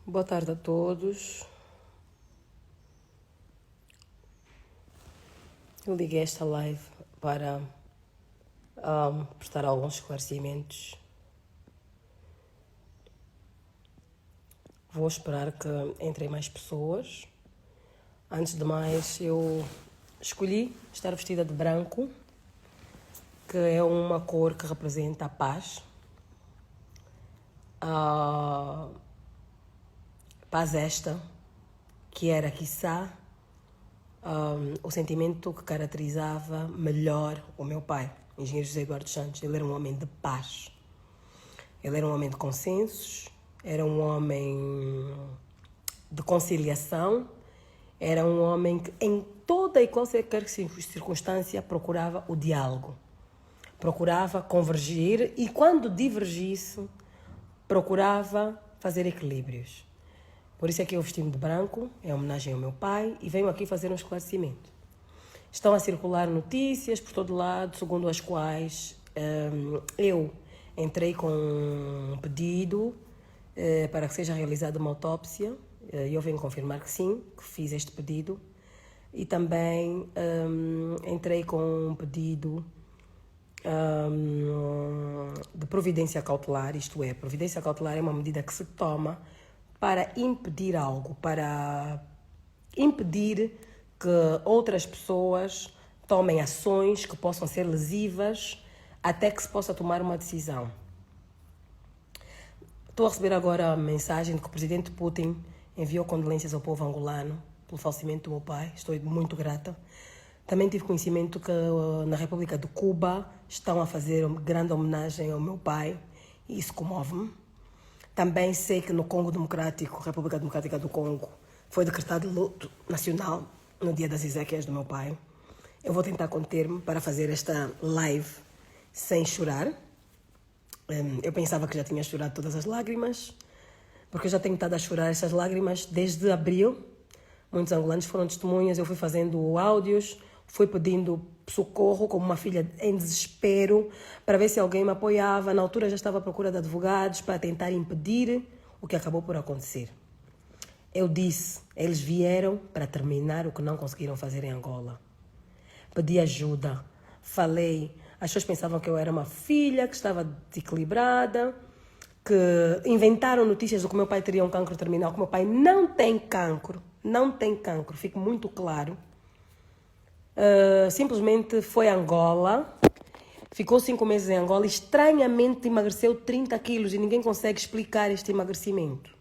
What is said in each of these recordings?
Boa tarde a todos. Eu liguei esta live para prestar alguns esclarecimentos. Vou esperar que entrem mais pessoas. Antes de mais, eu escolhi estar vestida de branco, que é uma cor que representa a paz. Paz esta, que era, quiçá, o sentimento que caracterizava melhor o meu pai, o engenheiro José Eduardo Santos. Ele era um homem de paz. Ele era um homem de consensos, era um homem de conciliação, era um homem que em toda e qualquer circunstância procurava o diálogo, procurava convergir e quando divergisse, procurava fazer equilíbrios. Por isso é que eu vesti-me de branco, em homenagem ao meu pai, e venho aqui fazer um esclarecimento. Estão a circular notícias por todo lado, segundo as quais eu entrei com um pedido para que seja realizada uma autópsia, e eu venho confirmar que sim, que fiz este pedido, e também entrei com um pedido de providência cautelar, isto é, providência cautelar é uma medida que se toma para impedir algo, para impedir que outras pessoas tomem ações que possam ser lesivas até que se possa tomar uma decisão. Estou a receber agora a mensagem de que o presidente Putin enviou condolências ao povo angolano pelo falecimento do meu pai. Estou muito grata. Também tive conhecimento que na República de Cuba estão a fazer uma grande homenagem ao meu pai e isso comove-me. Também sei que no Congo Democrático, República Democrática do Congo, foi decretado luto nacional no dia das exéquias do meu pai. Eu vou tentar conter-me para fazer esta live sem chorar. Eu pensava que já tinha chorado todas as lágrimas, porque eu já tenho estado a chorar essas lágrimas desde abril. Muitos angolanos foram testemunhas, eu fui fazendo áudios, fui pedindo socorro como uma filha em desespero para ver se alguém me apoiava. Na altura já estava à procura de advogados para tentar impedir o que acabou por acontecer. Eu disse, eles vieram para terminar o que não conseguiram fazer em Angola. Pedi ajuda, falei, as pessoas pensavam que eu era uma filha que estava desequilibrada, que inventaram notícias de que o meu pai teria um cancro terminal, que o meu pai não tem cancro, fica muito claro. Simplesmente foi a Angola, ficou 5 meses em Angola, estranhamente emagreceu 30 quilos e ninguém consegue explicar este emagrecimento.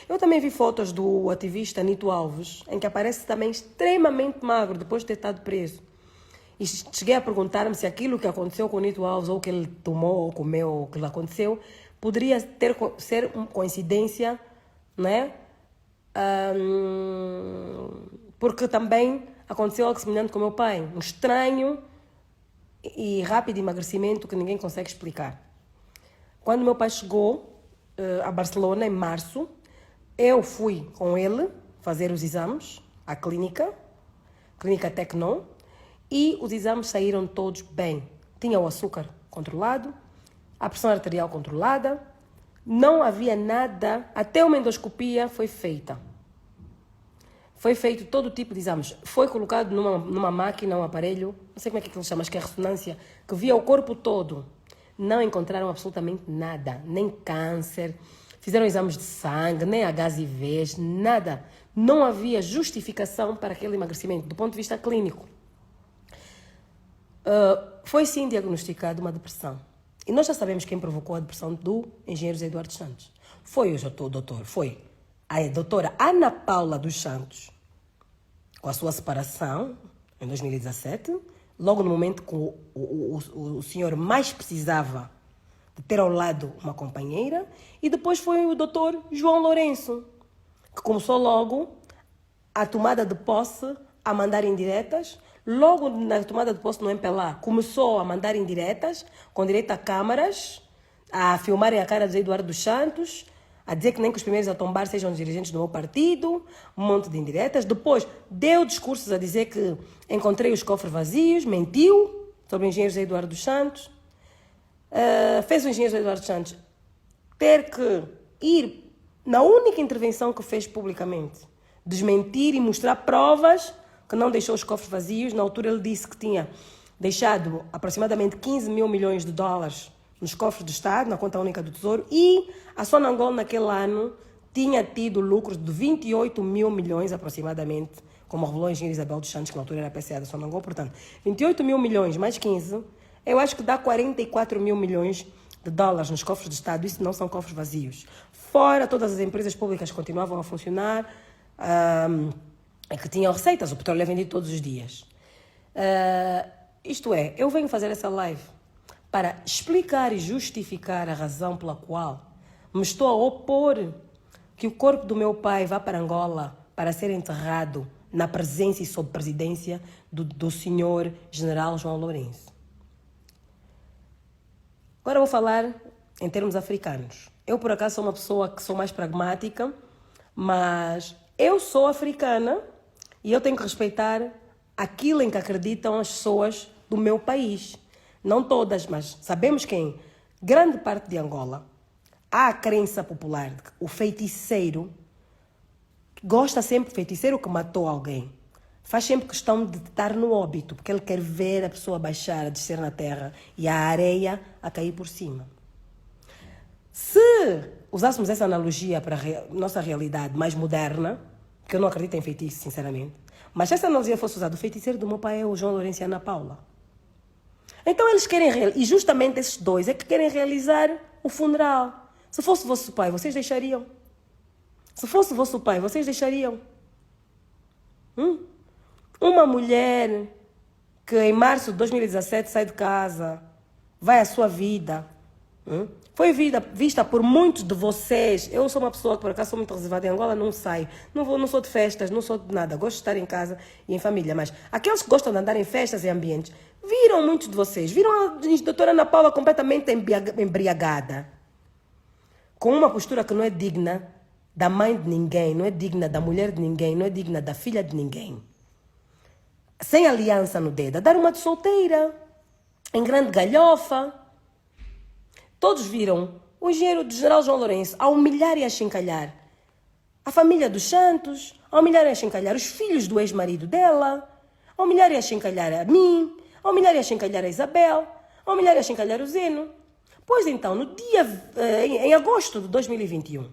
Eu também vi fotos do ativista Nito Alves, em que aparece também extremamente magro depois de ter estado preso. E cheguei a perguntar-me se aquilo que aconteceu com o Nito Alves, ou que ele tomou, ou comeu, ou que lhe aconteceu, poderia ser uma coincidência, né? Porque também aconteceu algo semelhante com o meu pai. Um estranho e rápido emagrecimento que ninguém consegue explicar. Quando meu pai chegou a Barcelona, em março, eu fui com ele fazer os exames à clínica Tecnon, e os exames saíram todos bem. Tinha o açúcar controlado, a pressão arterial controlada, não havia nada, até uma endoscopia foi feita. Foi feito todo tipo de exames. Foi colocado numa máquina, um aparelho, não sei como é que ele chama, acho que é ressonância, que via o corpo todo. Não encontraram absolutamente nada, nem câncer. Fizeram exames de sangue, nem HIV, nada. Não havia justificação para aquele emagrecimento, do ponto de vista clínico. Foi sim diagnosticada uma depressão. E nós já sabemos quem provocou a depressão do engenheiro José Eduardo Santos. Foi foi a doutora Ana Paula dos Santos, com a sua separação em 2017, logo no momento que o senhor mais precisava de ter ao lado uma companheira, e depois foi o doutor João Lourenço, que começou logo a tomada de posse a mandar indiretas. Logo na tomada de posse no MPLA, começou a mandar indiretas, com direito a câmaras, a filmarem a cara de José Eduardo dos Santos, a dizer que nem que os primeiros a tombar sejam os dirigentes do meu partido, um monte de indiretas. Depois deu discursos a dizer que encontrei os cofres vazios, mentiu sobre o engenheiro José Eduardo dos Santos. Fez o engenheiro José Eduardo dos Santos ter que ir na única intervenção que fez publicamente, desmentir e mostrar provas que não deixou os cofres vazios. Na altura ele disse que tinha deixado aproximadamente 15 mil milhões de dólares nos cofres do Estado, na conta única do Tesouro, e a Sonangol naquele ano tinha tido lucros de 28 mil milhões aproximadamente, como revelou a engenheira Isabel dos Santos, que na altura era a PCA da Sonangol. Portanto, 28 mil milhões mais 15, eu acho que dá 44 mil milhões de dólares nos cofres do Estado. Isso não são cofres vazios. Fora todas as empresas públicas que continuavam a funcionar, que tinham receitas, o petróleo é vendido todos os dias. Isto é, eu venho fazer essa live para explicar e justificar a razão pela qual me estou a opor que o corpo do meu pai vá para Angola para ser enterrado na presença e sob presidência do senhor general João Lourenço. Agora vou falar em termos africanos. Eu, por acaso, sou uma pessoa que sou mais pragmática, mas eu sou africana e eu tenho que respeitar aquilo em que acreditam as pessoas do meu país. Não todas, mas sabemos que em grande parte de Angola há a crença popular de que o feiticeiro gosta sempre, o feiticeiro que matou alguém, faz sempre questão de estar no óbito, porque ele quer ver a pessoa baixar, a descer na terra e a areia a cair por cima. Se usássemos essa analogia para a nossa realidade mais moderna, porque eu não acredito em feitiço, sinceramente, mas se essa analogia fosse usada, o feiticeiro do meu pai é o João Lourenço e a Ana Paula. Então eles querem, e justamente esses dois é que querem realizar o funeral. Se fosse vosso pai, vocês deixariam? Se fosse vosso pai, vocês deixariam? Uma mulher que em março de 2017 sai de casa, vai à sua vida, foi vista por muitos de vocês. Eu sou uma pessoa que por acaso sou muito reservada em Angola, não saio, não sou de festas, não sou de nada, gosto de estar em casa e em família, mas aqueles que gostam de andar em festas e ambientes, viram muitos de vocês, viram a doutora Ana Paula completamente embriagada, com uma postura que não é digna da mãe de ninguém, não é digna da mulher de ninguém, não é digna da filha de ninguém. Sem aliança no dedo, a dar uma de solteira, em grande galhofa. Todos viram o engenheiro do general João Lourenço a humilhar e a chincalhar a família dos Santos, a humilhar e a chincalhar os filhos do ex-marido dela, a humilhar e a chincalhar a mim, a humilhar e a chincalhar a Isabel, a humilhar e a chincalhar o Zeno. Pois então, em agosto de 2021,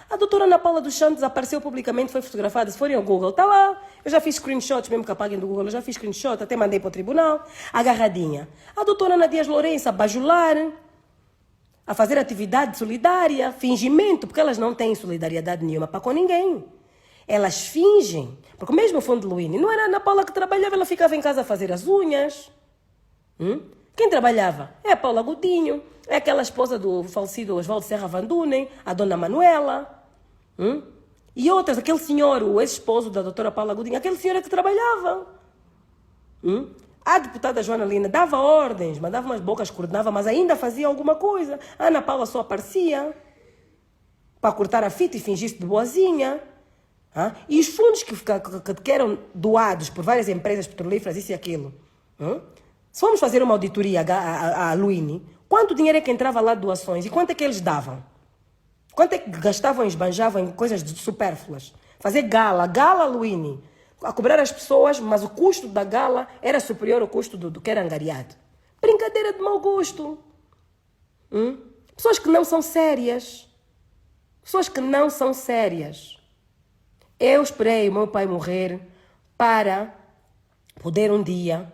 a doutora Ana Paula dos Santos apareceu publicamente, foi fotografada. Se forem ao Google, está lá. Eu já fiz screenshots, mesmo que apaguem do Google, eu já fiz screenshot, até mandei para o tribunal, agarradinha. A doutora Ana Dias Lourenço a bajular, a fazer atividade solidária, fingimento, porque elas não têm solidariedade nenhuma para com ninguém. Elas fingem, porque mesmo o Fundo de Luíne, não era a Ana Paula que trabalhava, ela ficava em casa a fazer as unhas. Quem trabalhava? É a Paula Godinho, é aquela esposa do falecido Oswaldo Serra Van Dunen, a dona Manuela. E outras, aquele senhor, o ex-esposo da doutora Paula Godinho, aquele senhor é que trabalhava. A deputada Joana Lina dava ordens, mandava umas bocas, coordenava, mas ainda fazia alguma coisa. A Ana Paula só aparecia para cortar a fita e fingir-se de boazinha. E os fundos que eram doados por várias empresas petrolíferas, isso e aquilo. Se formos fazer uma auditoria à Luíne, quanto dinheiro é que entrava lá de doações e quanto é que eles davam? Quanto é que gastavam e esbanjavam em coisas supérfluas? Fazer gala Luíne, a cobrar as pessoas, mas o custo da gala era superior ao custo do que era angariado. Brincadeira de mau gosto. Pessoas que não são sérias. Pessoas que não são sérias. Eu esperei o meu pai morrer para poder um dia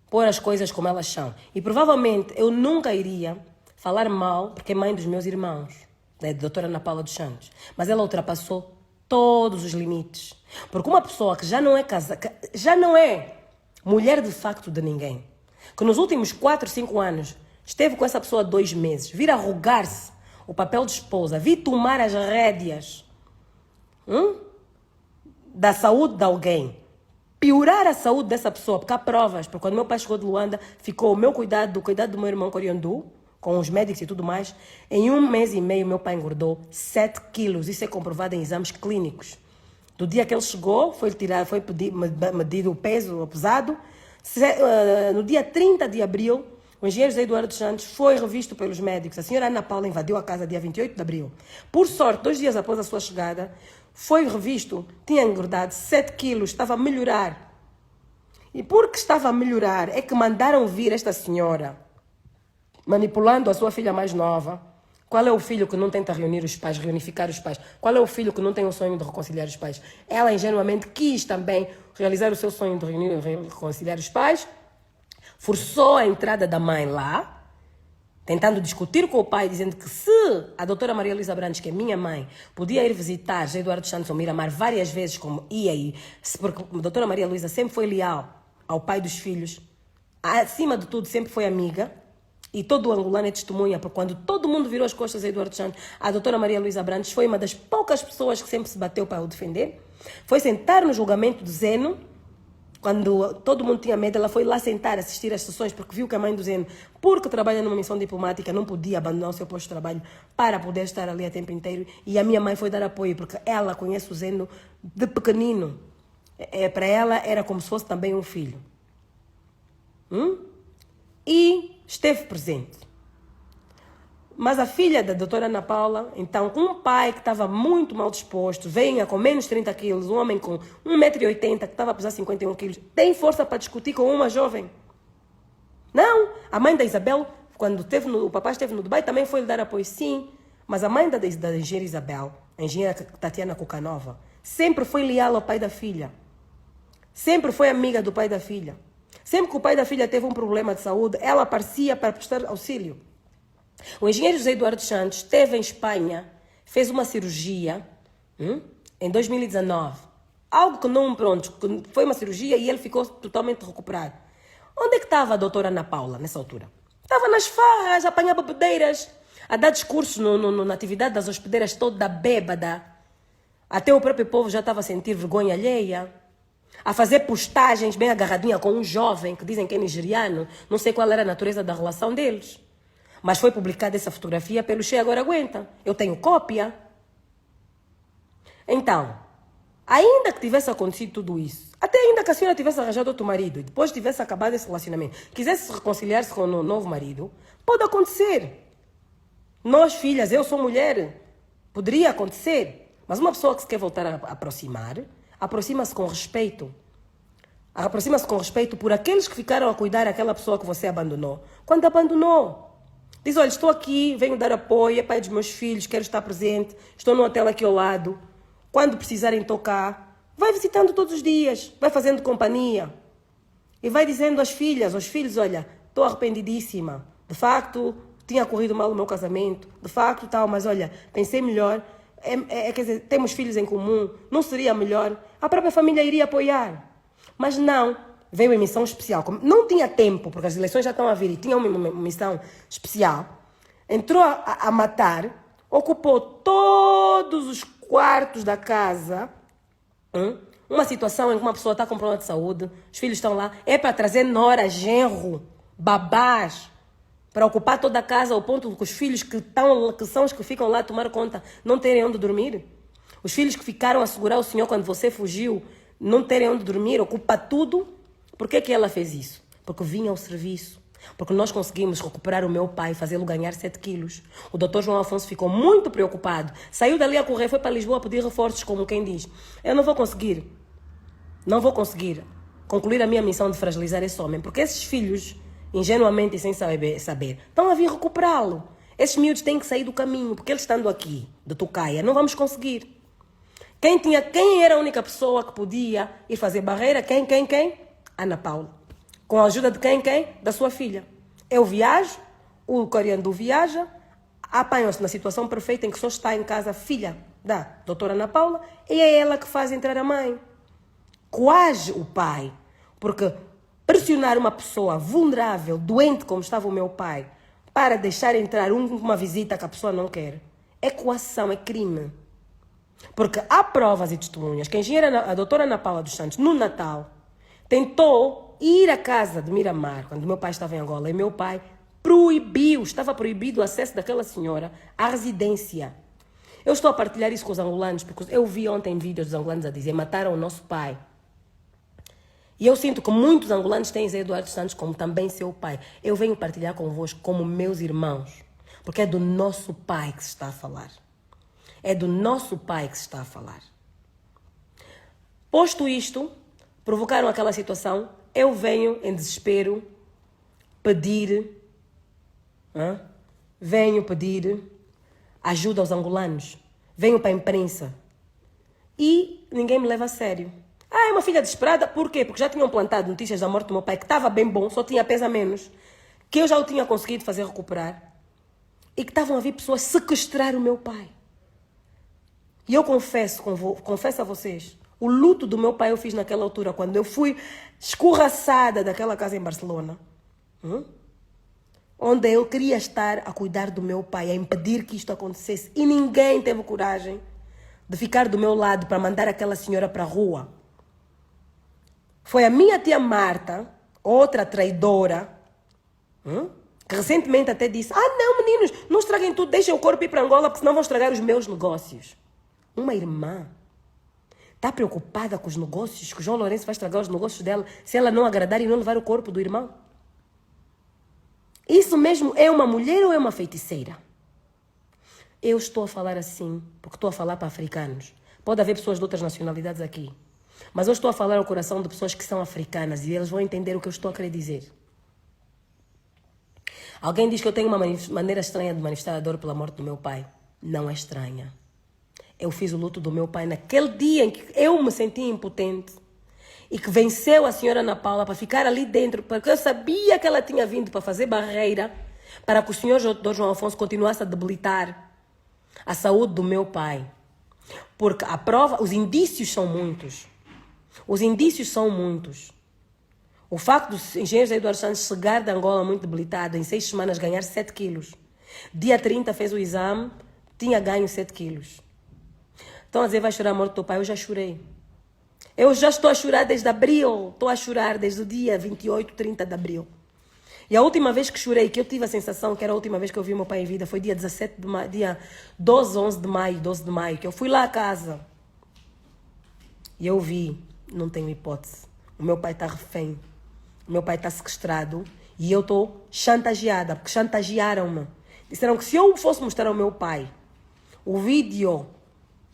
pôr as coisas como elas são. E provavelmente eu nunca iria falar mal, porque é mãe dos meus irmãos, da doutora Ana Paula dos Santos. Mas ela ultrapassou todos os limites. Porque uma pessoa que já não é casada, já não é mulher de facto de ninguém, que nos últimos 4, 5 anos esteve com essa pessoa 2 meses, vir arrogar-se o papel de esposa, vir tomar as rédeas da saúde de alguém, piorar a saúde dessa pessoa, porque há provas, porque quando meu pai chegou de Luanda, ficou o meu cuidado do meu irmão Coriandu, com os médicos e tudo mais. Em 1 mês e meio, meu pai engordou 7 quilos. Isso é comprovado em exames clínicos. Do dia que ele chegou, foi medido o peso pesado. No dia 30 de abril, O engenheiro José Eduardo Santos foi revisto pelos médicos. A senhora Ana Paula invadiu a casa dia 28 de abril. Por sorte, 2 dias após a sua chegada, foi revisto, tinha engordado 7 quilos, estava a melhorar. E porque estava a melhorar, é que mandaram vir esta senhora, manipulando a sua filha mais nova. Qual é o filho que não tenta reunir os pais, reunificar os pais? Qual é o filho que não tem o sonho de reconciliar os pais? Ela ingenuamente quis também realizar o seu sonho de reunir, reconciliar os pais, forçou a entrada da mãe lá, tentando discutir com o pai, dizendo que se a doutora Maria Luísa Brandes, que é minha mãe, podia ir visitar José Eduardo Santos ao Miramar várias vezes, como ia aí, porque a doutora Maria Luísa sempre foi leal ao pai dos filhos, acima de tudo sempre foi amiga, e todo o angolano é testemunha, porque quando todo mundo virou as costas a Eduardo Santos, a doutora Maria Luísa Brandes foi uma das poucas pessoas que sempre se bateu para o defender, foi sentar no julgamento do Zeno. Quando todo mundo tinha medo, ela foi lá sentar, assistir às sessões, porque viu que a mãe do Zeno, porque trabalha numa missão diplomática, não podia abandonar o seu posto de trabalho para poder estar ali a tempo inteiro. E a minha mãe foi dar apoio, porque ela conhece o Zeno de pequenino. Para ela era como se fosse também um filho. E esteve presente. Mas a filha da doutora Ana Paula, então, com um pai que estava muito mal disposto, venha com menos 30 quilos, um homem com 1,80 m, que estava a pesar 51 quilos, tem força para discutir com uma jovem? Não! A mãe da Isabel, quando o papai esteve no Dubai, também foi lhe dar apoio, sim. Mas a mãe da engenheira Isabel, a engenheira Tatiana Cucanova, sempre foi leal ao pai da filha. Sempre foi amiga do pai da filha. Sempre que o pai da filha teve um problema de saúde, ela aparecia para prestar auxílio. O engenheiro José Eduardo Santos esteve em Espanha, fez uma cirurgia em 2019. Algo que não, pronto, que foi uma cirurgia e ele ficou totalmente recuperado. Onde é que estava a doutora Ana Paula nessa altura? Estava nas farras, a apanhar bebedeiras, a dar discursos na atividade das hospedeiras toda bêbada. Até o próprio povo já estava a sentir vergonha alheia. A fazer postagens bem agarradinha com um jovem que dizem que é nigeriano. Não sei qual era a natureza da relação deles. Mas foi publicada essa fotografia pelo Che Agora Aguenta. Eu tenho cópia. Então, ainda que tivesse acontecido tudo isso, até ainda que a senhora tivesse arranjado outro marido e depois tivesse acabado esse relacionamento, quisesse reconciliar-se com o novo marido, pode acontecer. Nós, filhas, eu sou mulher, poderia acontecer. Mas uma pessoa que se quer voltar a aproximar, aproxima-se com respeito. Aproxima-se com respeito por aqueles que ficaram a cuidar daquela pessoa que você abandonou. Quando abandonou, diz, olha, estou aqui, venho dar apoio, é pai dos meus filhos, quero estar presente, estou no hotel aqui ao lado. Quando precisarem tocar, vai visitando todos os dias, vai fazendo companhia. E vai dizendo às filhas, aos filhos, olha, estou arrependidíssima. De facto, tinha corrido mal o meu casamento. De facto, tal, mas olha, pensei melhor. Quer dizer, temos filhos em comum, não seria melhor? A própria família iria apoiar. Mas não. Veio uma missão especial. Não tinha tempo, porque as eleições já estão a vir e tinha uma missão especial. Entrou a matar, ocupou todos os quartos da casa. Uma situação em que uma pessoa está com problema de saúde, os filhos estão lá, é para trazer nora, genro, babás, para ocupar toda a casa ao ponto que os filhos que são os que ficam lá a tomar conta não terem onde dormir. Os filhos que ficaram a segurar o senhor quando você fugiu não terem onde dormir, ocupa tudo. Por que ela fez isso? Porque vinha ao serviço. Porque nós conseguimos recuperar o meu pai e fazê-lo ganhar 7 quilos. O doutor João Afonso ficou muito preocupado. Saiu dali a correr, foi para Lisboa pedir reforços, como quem diz. Eu não vou conseguir concluir a minha missão de fragilizar esse homem. Porque esses filhos, ingenuamente e sem saber, estão a vir recuperá-lo. Esses miúdos têm que sair do caminho. Porque eles estando aqui, de tocaia, não vamos conseguir. Quem era a única pessoa que podia ir fazer barreira? Quem? Ana Paula. Com a ajuda de quem? Da sua filha. Eu viajo, o coreano viaja, apanham-se na situação perfeita em que só está em casa a filha da doutora Ana Paula e é ela que faz entrar a mãe. Coage o pai, porque pressionar uma pessoa vulnerável, doente como estava o meu pai, para deixar entrar uma visita que a pessoa não quer, é coação, é crime. Porque há provas e testemunhas que a doutora Ana Paula dos Santos, no Natal, tentou ir à casa de Miramar, quando meu pai estava em Angola, e meu pai estava proibido o acesso daquela senhora à residência. Eu estou a partilhar isso com os angolanos, porque eu vi ontem vídeos dos angolanos a dizer, mataram o nosso pai. E eu sinto que muitos angolanos têm Zé Eduardo Santos como também seu pai. Eu venho partilhar convosco como meus irmãos, porque é do nosso pai que se está a falar. É do nosso pai que se está a falar. Posto isto, provocaram aquela situação, eu venho em desespero pedir, venho pedir ajuda aos angolanos, venho para a imprensa e ninguém me leva a sério. Ah, é uma filha desesperada, por quê? Porque já tinham plantado notícias da morte do meu pai, que estava bem bom, só tinha peso a menos, que eu já o tinha conseguido fazer recuperar e que estavam a vir pessoas sequestrar o meu pai. E eu confesso a vocês, o luto do meu pai eu fiz naquela altura, quando eu fui escorraçada daquela casa em Barcelona, onde eu queria estar a cuidar do meu pai, a impedir que isto acontecesse. E ninguém teve coragem de ficar do meu lado para mandar aquela senhora para a rua. Foi a minha tia Marta, outra traidora, que recentemente até disse, não meninos, não estraguem tudo, deixem o corpo ir para Angola, porque senão vão estragar os meus negócios. Uma irmã está preocupada com os negócios, que o João Lourenço vai estragar os negócios dela, se ela não agradar e não levar o corpo do irmão. Isso mesmo é uma mulher ou é uma feiticeira? Eu estou a falar assim, porque estou a falar para africanos. Pode haver pessoas de outras nacionalidades aqui. Mas eu estou a falar ao coração de pessoas que são africanas e eles vão entender o que eu estou a querer dizer. Alguém diz que eu tenho uma maneira estranha de manifestar a dor pela morte do meu pai. Não é estranha. Eu fiz o luto do meu pai naquele dia em que eu me senti impotente e que venceu a senhora Ana Paula para ficar ali dentro, porque eu sabia que ela tinha vindo para fazer barreira para que o senhor Dr. João Afonso continuasse a debilitar a saúde do meu pai. Porque a prova, os indícios são muitos. Os indícios são muitos. O facto do engenheiro Zé Eduardo Santos chegar de Angola muito debilitado, em 6 semanas ganhar 7 quilos. Dia 30 fez o exame, tinha ganho 7 quilos. Então a dizer, vai chorar a morte do teu pai? Eu já chorei. Eu já estou a chorar desde abril. Estou a chorar desde o dia 28, 30 de abril. E a última vez que chorei, que eu tive a sensação que era a última vez que eu vi meu pai em vida, foi dia 17 de maio, dia 12 de maio, que eu fui lá à casa. E eu vi, não tenho hipótese. O meu pai está refém. O meu pai está sequestrado. E eu estou chantageada, porque chantagearam-me. Disseram que se eu fosse mostrar ao meu pai o vídeo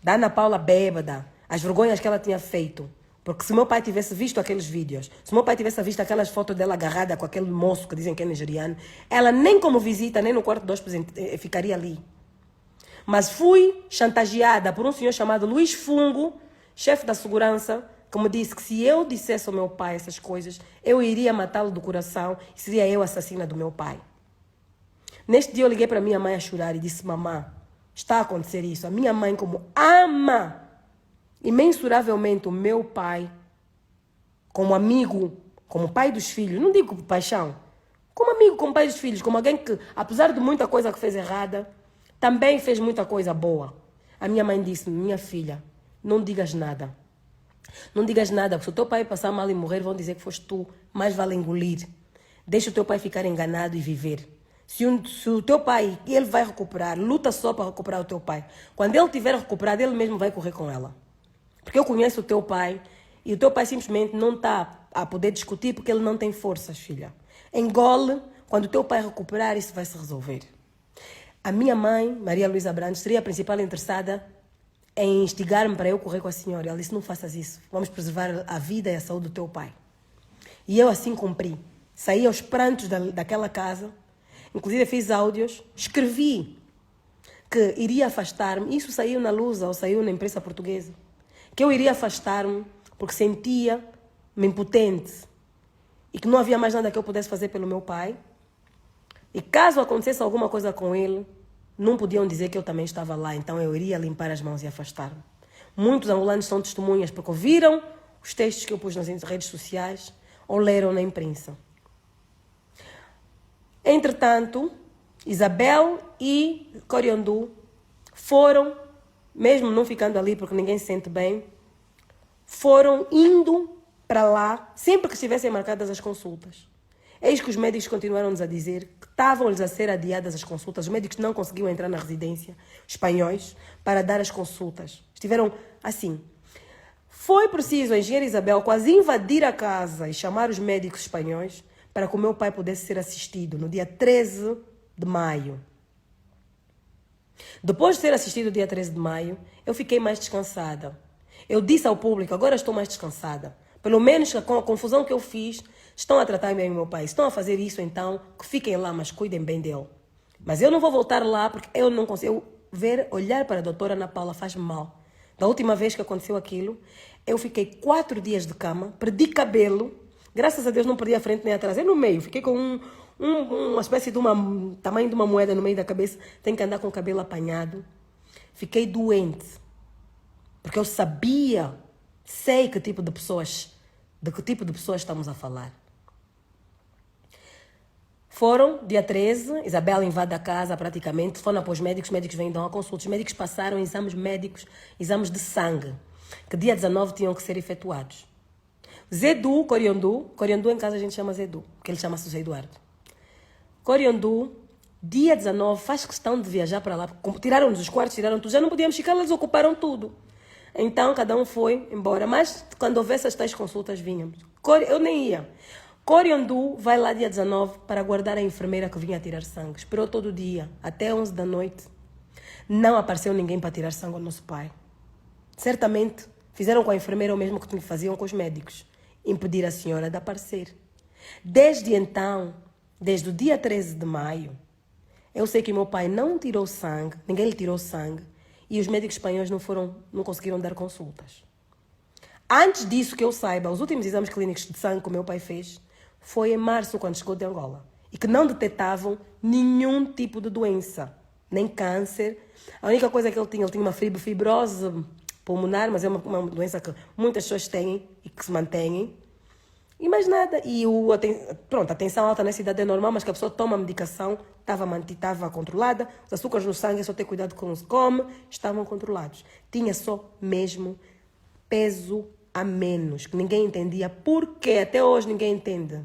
da Ana Paula bêbada, as vergonhas que ela tinha feito, porque se meu pai tivesse visto aqueles vídeos, se meu pai tivesse visto aquelas fotos dela agarrada com aquele moço que dizem que é nigeriano, ela nem como visita, nem no quarto de hóspedes ficaria ali. Mas fui chantageada por um senhor chamado Luís Fungo, chefe da segurança, que me disse que se eu dissesse ao meu pai essas coisas, eu iria matá-lo do coração e seria eu a assassina do meu pai. Neste dia eu liguei para minha mãe a chorar e disse, mamãe, está a acontecer isso. A minha mãe, como ama imensuravelmente o meu pai, como amigo, como pai dos filhos, não digo por paixão, como amigo, como pai dos filhos, como alguém que, apesar de muita coisa que fez errada, também fez muita coisa boa. A minha mãe disse, minha filha, não digas nada. Não digas nada, porque se o teu pai passar mal e morrer, vão dizer que foste tu, mais vale engolir. Deixa o teu pai ficar enganado e viver. Se o teu pai, ele vai recuperar, luta só para recuperar o teu pai. Quando ele tiver recuperado, ele mesmo vai correr com ela. Porque eu conheço o teu pai e o teu pai simplesmente não está a poder discutir porque ele não tem forças, filha. Engole, quando o teu pai recuperar, isso vai se resolver. A minha mãe, Maria Luísa Brandes, seria a principal interessada em instigar-me para eu correr com a senhora. Ela disse, não faças isso, vamos preservar a vida e a saúde do teu pai. E eu assim cumpri. Saí aos prantos daquela casa, inclusive fiz áudios, escrevi que iria afastar-me. Isso saiu na Lusa ou saiu na imprensa portuguesa. Que eu iria afastar-me porque sentia-me impotente e que não havia mais nada que eu pudesse fazer pelo meu pai. E caso acontecesse alguma coisa com ele, não podiam dizer que eu também estava lá, então eu iria limpar as mãos e afastar-me. Muitos angolanos são testemunhas porque ouviram os textos que eu pus nas redes sociais ou leram na imprensa. Entretanto, Isabel e Coriandu foram, mesmo não ficando ali porque ninguém se sente bem, foram indo para lá sempre que estivessem marcadas as consultas. Eis que os médicos continuaram-nos a dizer que estavam-lhes a ser adiadas as consultas. Os médicos não conseguiam entrar na residência, espanhóis, para dar as consultas. Estiveram assim. Foi preciso a engenheira Isabel quase invadir a casa e chamar os médicos espanhóis para que o meu pai pudesse ser assistido no dia 13 de maio. Depois de ser assistido no dia 13 de maio, eu fiquei mais descansada. Eu disse ao público, agora estou mais descansada. Pelo menos com a confusão que eu fiz, estão a tratar bem o meu pai. Estão a fazer isso, então, que fiquem lá, mas cuidem bem dele. Mas eu não vou voltar lá porque eu não consigo olhar para a doutora Ana Paula faz-me mal. Da última vez que aconteceu aquilo, eu fiquei 4 dias de cama, perdi cabelo. Graças a Deus não perdi a frente nem atrás. Eu no meio, fiquei com uma espécie de tamanho de uma moeda no meio da cabeça. Tenho que andar com o cabelo apanhado. Fiquei doente. Porque eu sei que tipo de pessoas, de que tipo de pessoas estamos a falar. Foram, dia 13, Isabela invade a casa praticamente, foram para os médicos vêm dar uma consulta. Os médicos passaram exames médicos, exames de sangue, que dia 19 tinham que ser efetuados. Zedu, Coriandu em casa a gente chama Zedu, porque ele chama-se José Eduardo. Coriandu, dia 19, faz questão de viajar para lá, tiraram-nos os quartos, tiraram tudo, já não podíamos ficar, eles ocuparam tudo. Então, cada um foi embora, mas quando houvesse as tais consultas, vínhamos. Eu nem ia. Coriandu vai lá dia 19 para aguardar a enfermeira que vinha tirar sangue. Esperou todo o dia, até 11 da noite. Não apareceu ninguém para tirar sangue ao nosso pai. Certamente fizeram com a enfermeira o mesmo que faziam com os médicos. Impedir a senhora de aparecer. Desde então, desde o dia 13 de maio, eu sei que meu pai não tirou sangue, ninguém lhe tirou sangue, e os médicos espanhóis não conseguiram dar consultas. Antes disso, que eu saiba, os últimos exames clínicos de sangue que o meu pai fez foi em março, quando chegou de Angola. E que não detectavam nenhum tipo de doença, nem câncer. A única coisa que ele tinha uma fibrose pulmonar, mas é uma doença que muitas pessoas têm e que se mantêm. E mais nada. E a tensão alta nessa idade é normal, mas que a pessoa toma a medicação, estava controlada. Os açúcares no sangue, é só ter cuidado com o que se come, estavam controlados. Tinha só mesmo peso a menos, que ninguém entendia por quê. Até hoje ninguém entende.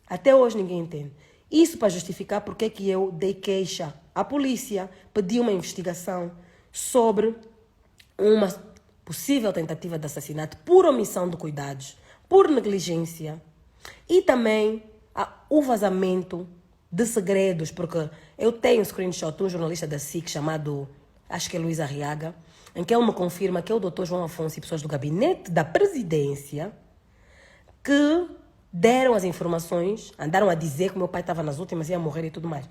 Até hoje ninguém entende. Isso para justificar porque que eu dei queixa à polícia, pedi uma investigação sobre uma possível tentativa de assassinato por omissão de cuidados, por negligência e também o vazamento de segredos, porque eu tenho um screenshot de um jornalista da SIC chamado, acho que é Luís Arriaga, em que ele me confirma que é o Dr. João Afonso e pessoas do gabinete da presidência que deram as informações, andaram a dizer que meu pai estava nas últimas, ia morrer e tudo mais.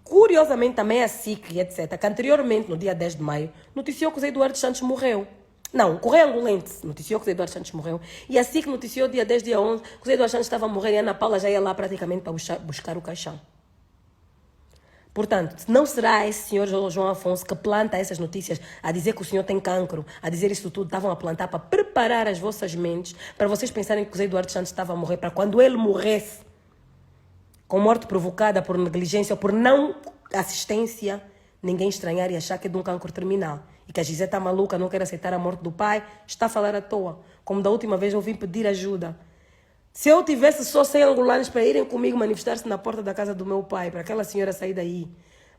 Curiosamente, também a SIC e etc., que anteriormente, no dia 10 de maio, noticiou que o Zé Eduardo Santos morreu. Não, o Correio Angolense noticiou que o Zé Eduardo Santos morreu. E a SIC noticiou dia 10, dia 11, que o Zé Eduardo Santos estava a morrer e a Ana Paula já ia lá praticamente para buscar o caixão. Portanto, não será esse senhor João Afonso que planta essas notícias a dizer que o senhor tem cancro, a dizer isso tudo, estavam a plantar para preparar as vossas mentes, para vocês pensarem que o Zé Eduardo Santos estava a morrer, para quando ele morresse, com morte provocada por negligência ou por não assistência, ninguém estranhar e achar que é de um cancro terminal. E que a Gisele está maluca, não quer aceitar a morte do pai, está a falar à toa. Como da última vez eu vim pedir ajuda. Se eu tivesse só 100 angolanos para irem comigo manifestar-se na porta da casa do meu pai, para aquela senhora sair daí,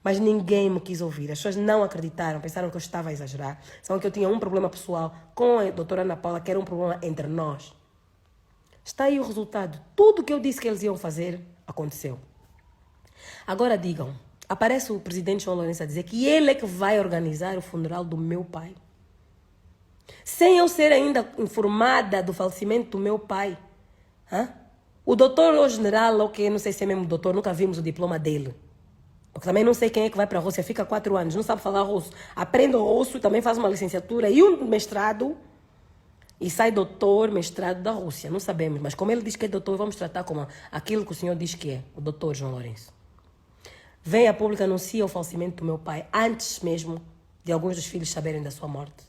mas ninguém me quis ouvir. As pessoas não acreditaram, pensaram que eu estava a exagerar. Só que eu tinha um problema pessoal com a doutora Ana Paula, que era um problema entre nós. Está aí o resultado. Tudo que eu disse que eles iam fazer, aconteceu. Agora digam, aparece o presidente João Lourenço a dizer que ele é que vai organizar o funeral do meu pai. Sem eu ser ainda informada do falecimento do meu pai. O doutor ou general, ok, não sei se é mesmo doutor, nunca vimos o diploma dele. Porque também não sei quem é que vai para a Rússia, fica 4 anos, não sabe falar russo. Aprende o russo, também faz uma licenciatura e um mestrado e sai doutor, mestrado da Rússia. Não sabemos, mas como ele diz que é doutor, vamos tratar como aquilo que o senhor diz que é, o doutor João Lourenço. Vem a público, anuncia o falecimento do meu pai, antes mesmo de alguns dos filhos saberem da sua morte.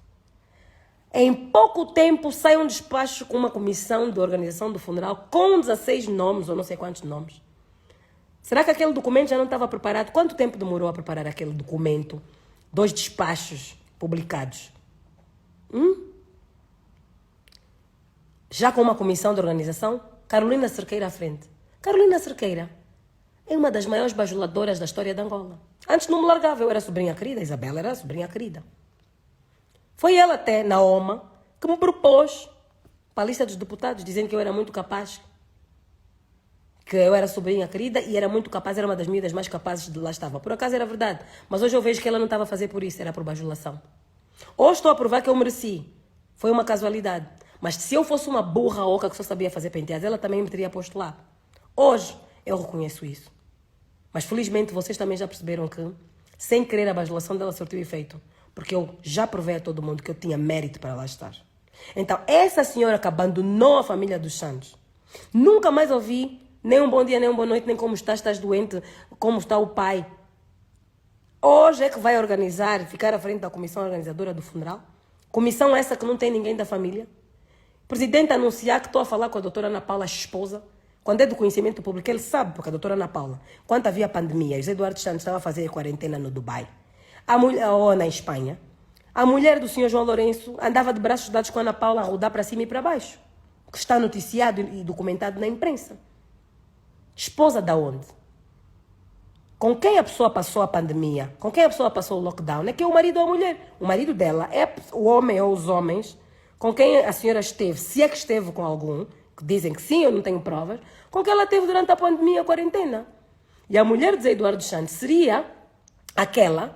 Em pouco tempo sai um despacho com uma comissão de organização do funeral com 16 nomes, ou não sei quantos nomes. Será que aquele documento já não estava preparado? Quanto tempo demorou a preparar aquele documento? 2 despachos publicados. Já com uma comissão de organização, Carolina Cerqueira à frente. Carolina Cerqueira é uma das maiores bajuladoras da história de Angola. Antes não me largava, eu era sobrinha querida, Isabela era sobrinha querida. Foi ela até, Naoma, que me propôs para a lista dos deputados, dizendo que eu era muito capaz, que eu era sobrinha querida e era muito capaz, era uma das miúdas mais capazes de lá estava. Por acaso era verdade, mas hoje eu vejo que ela não estava a fazer por isso, era por bajulação. Hoje estou a provar que eu mereci, foi uma casualidade. Mas se eu fosse uma burra oca que só sabia fazer penteados, ela também me teria posto lá. Hoje eu reconheço isso. Mas felizmente vocês também já perceberam que, sem querer, a bajulação dela surtiu efeito. Porque eu já provei a todo mundo que eu tinha mérito para lá estar. Então, essa senhora que abandonou a família dos Santos, nunca mais ouvi nem um bom dia, nem uma boa noite, nem como estás doente, como está o pai. Hoje é que vai organizar, ficar à frente da comissão organizadora do funeral. Comissão essa que não tem ninguém da família. Presidente anunciar que estou a falar com a doutora Ana Paula, esposa. Quando é do conhecimento público, ele sabe, porque a doutora Ana Paula, quando havia pandemia, José Eduardo Santos estava a fazer quarentena no Dubai, ou na Espanha, a mulher do senhor João Lourenço andava de braços dados com a Ana Paula a rodar para cima e para baixo, que está noticiado e documentado na imprensa. Esposa da onde? Com quem a pessoa passou a pandemia? Com quem a pessoa passou o lockdown? É que é o marido ou a mulher. O marido dela é o homem ou os homens com quem a senhora esteve, se é que esteve com algum, que dizem que sim, eu não tenho provas, com quem ela teve durante a pandemia, a quarentena. E a mulher de Zé Eduardo Santos seria aquela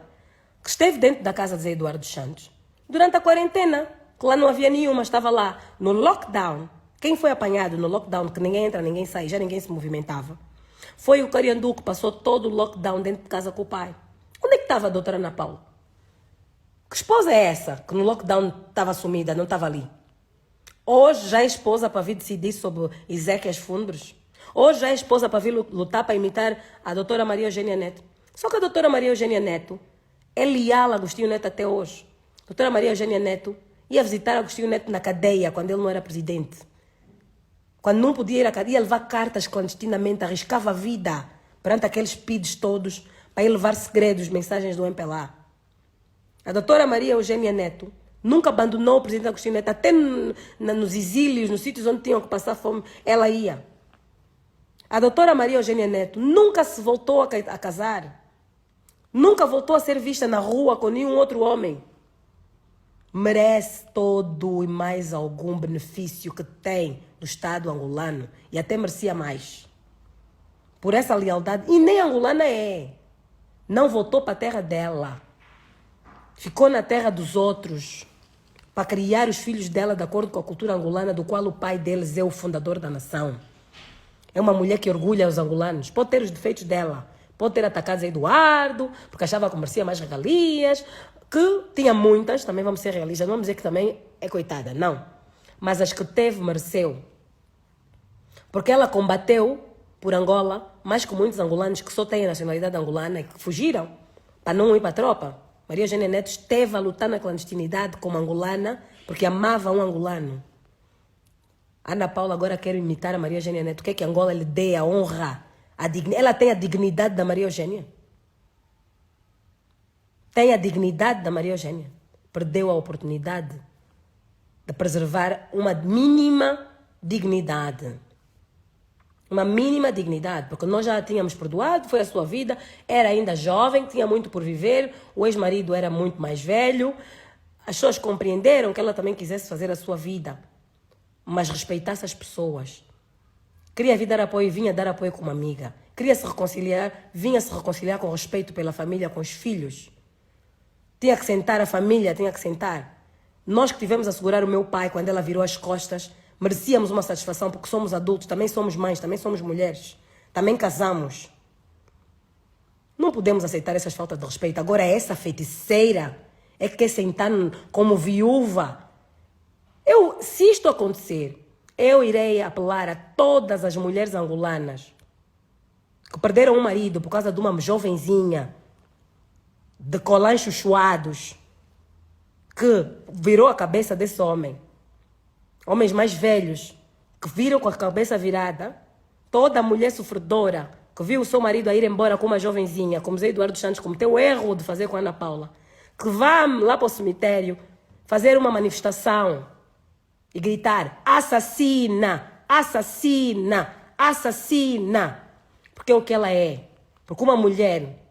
que esteve dentro da casa de Zé Eduardo Santos durante a quarentena, que lá não havia nenhuma, estava lá no lockdown. Quem foi apanhado no lockdown, que ninguém entra, ninguém sai, já ninguém se movimentava, foi o Cariandu que passou todo o lockdown dentro de casa com o pai. Onde é que estava a doutora Ana Paula? Que esposa é essa que no lockdown estava sumida, não estava ali? Hoje já é esposa para vir decidir sobre Ezequias Fundros. Hoje já é esposa para vir lutar para imitar a doutora Maria Eugênia Neto. Só que a doutora Maria Eugênia Neto é leal a Agostinho Neto até hoje. A doutora Maria Eugênia Neto ia visitar Agostinho Neto na cadeia quando ele não era presidente. Quando não podia ir à cadeia, ia levar cartas clandestinamente, arriscava a vida perante aqueles PIDs todos para ir levar segredos, mensagens do MPLA. A doutora Maria Eugênia Neto nunca abandonou o presidente Agostinho Neto, até nos exílios, nos sítios onde tinham que passar fome, ela ia. A doutora Maria Eugênia Neto nunca se voltou a casar, nunca voltou a ser vista na rua com nenhum outro homem. Merece todo e mais algum benefício que tem do Estado angolano e até merecia mais. Por essa lealdade, e nem angolana é. Não voltou para a terra dela. Ficou na terra dos outros para criar os filhos dela de acordo com a cultura angolana, do qual o pai deles é o fundador da nação. É uma mulher que orgulha os angolanos. Pode ter os defeitos dela. Pode ter atacado Zé Eduardo, porque achava que merecia mais regalias, que tinha muitas, também vamos ser realistas, não vamos dizer que também é coitada, não. Mas as que teve, mereceu. Porque ela combateu por Angola, mais que muitos angolanos que só têm a nacionalidade angolana e que fugiram para não ir para a tropa. Maria Eugênia Neto esteve a lutar na clandestinidade como angolana porque amava um angolano. Ana Paula agora quer imitar a Maria Eugênia Neto. Quer que Angola lhe dê a honra, ela tem a dignidade da Maria Eugênia. Tem a dignidade da Maria Eugênia. Perdeu a oportunidade de preservar uma mínima dignidade. Uma mínima dignidade, porque nós já a tínhamos perdoado, foi a sua vida, era ainda jovem, tinha muito por viver, o ex-marido era muito mais velho, as pessoas compreenderam que ela também quisesse fazer a sua vida, mas respeitasse as pessoas. Queria vir dar apoio, vinha dar apoio como amiga. Queria se reconciliar, vinha se reconciliar com respeito pela família, com os filhos. Tinha que sentar a família, tinha que sentar. Nós que tivemos a segurar o meu pai quando ela virou as costas, merecíamos uma satisfação porque somos adultos, também somos mães, também somos mulheres, também casamos. Não podemos aceitar essas faltas de respeito. Agora essa feiticeira é que quer sentar como viúva. Se isto acontecer, eu irei apelar a todas as mulheres angolanas que perderam um marido por causa de uma jovenzinha de colãs chuchuados que virou a cabeça desse homem. Homens mais velhos que viram com a cabeça virada, toda mulher sofredora que viu o seu marido a ir embora com uma jovenzinha, como Zé Eduardo Santos cometeu o erro de fazer com a Ana Paula, que vá lá para o cemitério fazer uma manifestação e gritar: assassina, assassina, assassina. Porque é o que ela é. Porque uma mulher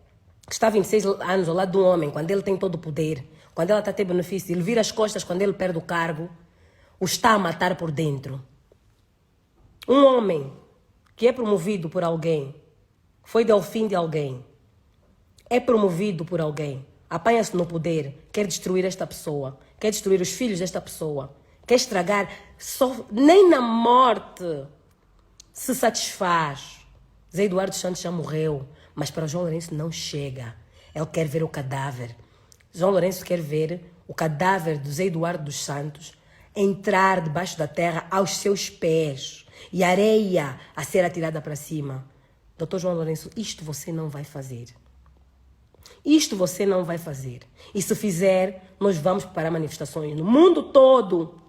que está há 26 anos ao lado de um homem, quando ele tem todo o poder, quando ela está a ter benefício, ele vira as costas quando ele perde o cargo, o está a matar por dentro. Um homem que é promovido por alguém, foi delfim de alguém, é promovido por alguém, apanha-se no poder, quer destruir esta pessoa, quer destruir os filhos desta pessoa, quer estragar, nem na morte se satisfaz. Zé Eduardo Santos já morreu, mas para João Lourenço não chega. Ele quer ver o cadáver. João Lourenço quer ver o cadáver do Zé Eduardo dos Santos entrar debaixo da terra aos seus pés e areia a ser atirada para cima. Doutor João Lourenço, isto você não vai fazer. Isto você não vai fazer. E se fizer, nós vamos preparar manifestações no mundo todo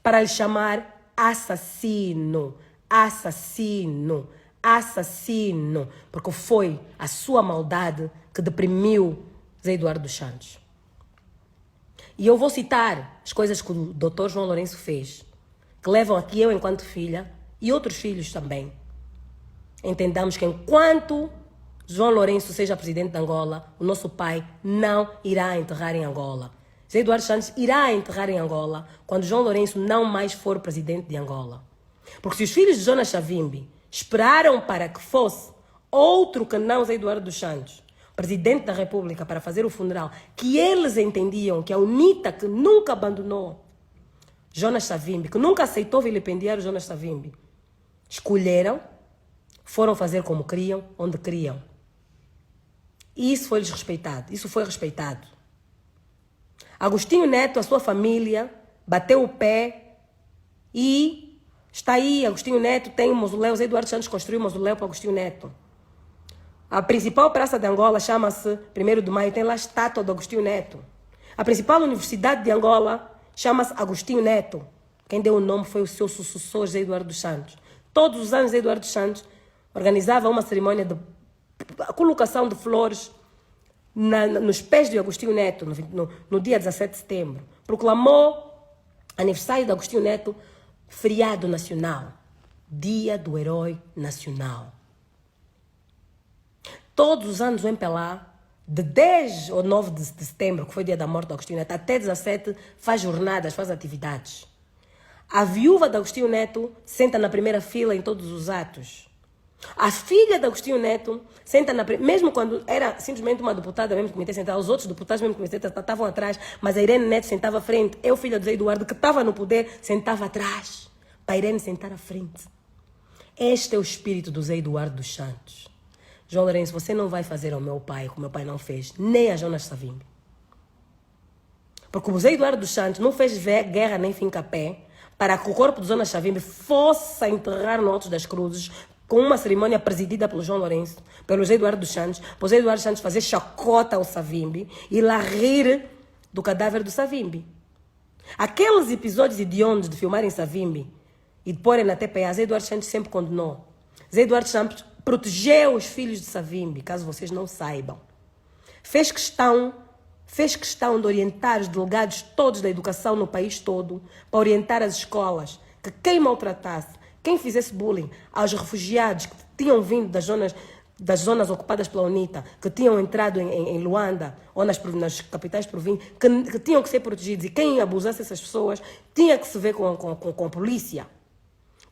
para lhe chamar assassino, assassino, assassino, porque foi a sua maldade que deprimiu Zé Eduardo dos Santos. E eu vou citar as coisas que o Dr. João Lourenço fez, que levam a que eu, enquanto filha, e outros filhos também, entendamos que enquanto João Lourenço seja presidente de Angola, o nosso pai não irá enterrar em Angola. Zé Eduardo Santos irá enterrar em Angola quando João Lourenço não mais for presidente de Angola. Porque se os filhos de Jonas Savimbi esperaram para que fosse outro que não Zé Eduardo dos Santos, presidente da República, para fazer o funeral, que eles entendiam que a UNITA, que nunca abandonou Jonas Savimbi, que nunca aceitou vilipendiar o Jonas Savimbi, escolheram, foram fazer como queriam, onde queriam. E isso foi respeitado, isso foi respeitado. Agostinho Neto, a sua família, bateu o pé e está aí. Agostinho Neto tem um mausoléu, Zé Eduardo Santos construiu um mausoléu para Agostinho Neto. A principal praça de Angola chama-se 1º de Maio, tem lá a estátua do Agostinho Neto. A principal universidade de Angola chama-se Agostinho Neto. Quem deu o nome foi o seu sucessor, Zé Eduardo dos Santos. Todos os anos, Zé Eduardo dos Santos organizava uma cerimônia de colocação de flores nos pés de Agostinho Neto, no dia 17 de setembro. Proclamou aniversário de Agostinho Neto feriado nacional, Dia do Herói Nacional. Todos os anos o MPLA, de 10 ou 9 de setembro, que foi o dia da morte de Agostinho Neto, até 17, faz jornadas, faz atividades. A viúva de Agostinho Neto senta na primeira fila em todos os atos. A filha de Agostinho Neto senta mesmo quando era simplesmente uma deputada mesmo do Comitê Central, os outros deputados mesmo do Comitê Central estavam atrás, mas a Irene Neto sentava à frente. Eu, filha do Zé Eduardo, que estava no poder, sentava atrás, para a Irene sentar à frente. Este é o espírito do Zé Eduardo dos Santos. João Lourenço, você não vai fazer ao meu pai como meu pai não fez, nem a Jonas Savimbi. Porque o Zé Eduardo dos Santos não fez guerra nem finca-pé para que o corpo de Jonas Savimbi fosse enterrar no Alto das Cruzes com uma cerimônia presidida pelo João Lourenço, pelo Zé Eduardo dos Santos, para o Zé Eduardo dos Santos fazer chacota ao Savimbi e lá rir do cadáver do Savimbi. Aqueles episódios hediondos de filmarem Savimbi e de porem na TPA, Zé Eduardo Santos sempre condenou. Zé Eduardo Santos protegeu os filhos de Savimbi, caso vocês não saibam. Fez questão de orientar os delegados todos da educação no país todo, para orientar as escolas, que quem maltratasse, quem fizesse bullying aos refugiados que tinham vindo das zonas ocupadas pela UNITA, que tinham entrado em Luanda ou nas capitais províncias, que tinham que ser protegidos, e quem abusasse essas pessoas tinha que se ver com a polícia.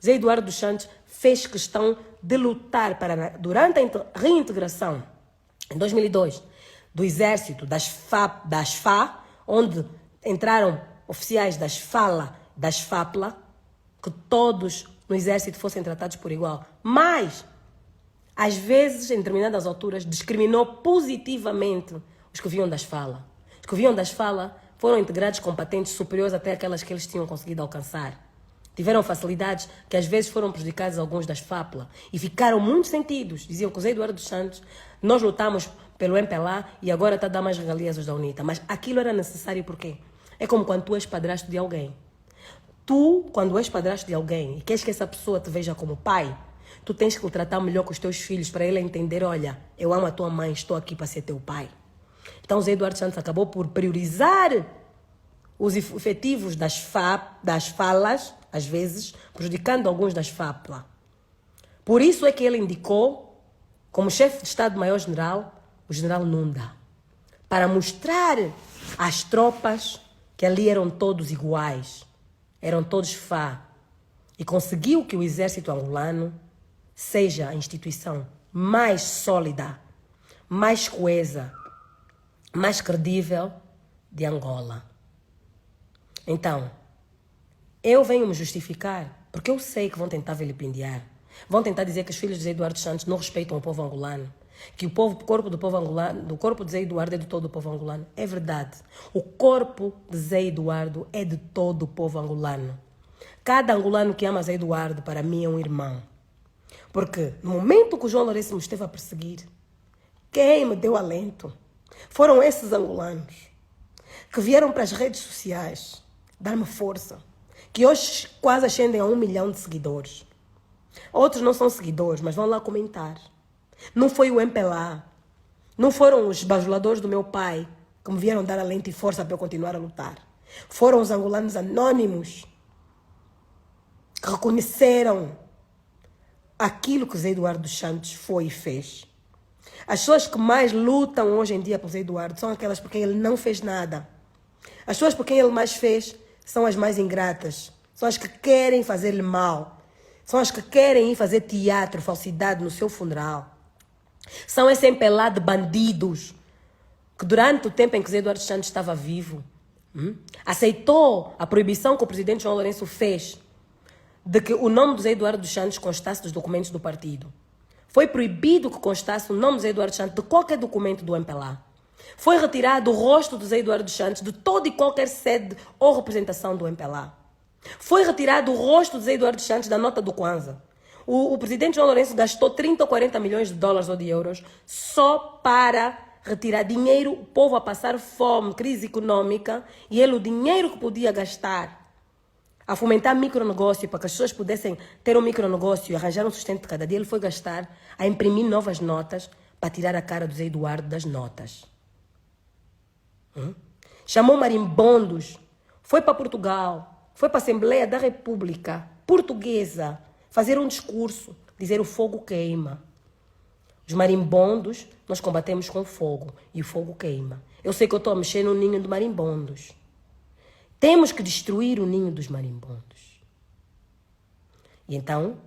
Zé Eduardo dos Santos fez questão de lutar para, durante a reintegração, em 2002, do exército, das FA, onde entraram oficiais das FAPLA, que todos no exército fossem tratados por igual. Mas, às vezes, em determinadas alturas, discriminou positivamente os que vinham das FALA. Os que vinham das FALA foram integrados com patentes superiores até aquelas que eles tinham conseguido alcançar. Tiveram facilidades que às vezes foram prejudicadas alguns das FAPLA e ficaram muito sentidos. Diziam que o Zé Eduardo dos Santos, nós lutamos pelo MPLA e agora está a dar mais regalias aos da UNITA. Mas aquilo era necessário por quê? É como quando tu és padrasto de alguém. Tu, quando és padrasto de alguém e queres que essa pessoa te veja como pai, tu tens que o tratar melhor com os teus filhos para ele entender, olha, eu amo a tua mãe, estou aqui para ser teu pai. Então o Zé Eduardo Santos acabou por priorizar os efetivos das falas, às vezes, prejudicando alguns das FAPLA. Por isso é que ele indicou, como chefe de Estado-Maior-General, o general Nunda, para mostrar às tropas que ali eram todos iguais, eram todos Fá, e conseguiu que o exército angolano seja a instituição mais sólida, mais coesa, mais credível de Angola. Então, eu venho me justificar, porque eu sei que vão tentar vilipendiar. Vão tentar dizer que os filhos de Zé Eduardo Santos não respeitam o povo angolano, que o corpo do povo angolano, do corpo de Zé Eduardo é de todo o povo angolano. É verdade. O corpo de Zé Eduardo é de todo o povo angolano. Cada angolano que ama Zé Eduardo, para mim, é um irmão. Porque no momento que o João Lourenço me esteve a perseguir, quem me deu alento foram esses angolanos que vieram para as redes sociais dar-me força, que hoje quase ascendem a 1 milhão de seguidores. Outros não são seguidores, mas vão lá comentar. Não foi o MPLA, não foram os bajuladores do meu pai que me vieram dar alento e força para eu continuar a lutar. Foram os angolanos anônimos que reconheceram aquilo que Zé Eduardo dos Santos foi e fez. As pessoas que mais lutam hoje em dia por Zé Eduardo são aquelas por quem ele não fez nada. As pessoas por quem ele mais fez são as mais ingratas. São as que querem fazer-lhe mal. São as que querem ir fazer teatro, falsidade no seu funeral. São esse empelado de bandidos que durante o tempo em que Zé Eduardo dos Santos estava vivo, aceitou a proibição que o presidente João Lourenço fez de que o nome de Zé Eduardo dos Santos constasse dos documentos do partido. Foi proibido que constasse o nome de Zé Eduardo dos Santos de qualquer documento do MPLA. Foi retirado o rosto de Zé Eduardo dos Santos de toda e qualquer sede ou representação do MPLA. Foi retirado o rosto de Zé Eduardo dos Santos da nota do Kwanza. O presidente João Lourenço gastou 30 ou 40 milhões de dólares ou de euros só para retirar dinheiro, o povo a passar fome, crise econômica, e ele o dinheiro que podia gastar a fomentar micronegócio para que as pessoas pudessem ter um micronegócio e arranjar um sustento de cada dia, ele foi gastar a imprimir novas notas para tirar a cara do Zé Eduardo das notas. Chamou marimbondos, foi para Portugal, foi para a Assembleia da República Portuguesa fazer um discurso, dizer o fogo queima. Os marimbondos nós combatemos com fogo e o fogo queima. Eu sei que eu estou a mexer no ninho de marimbondos. Temos que destruir o ninho dos marimbondos. E então,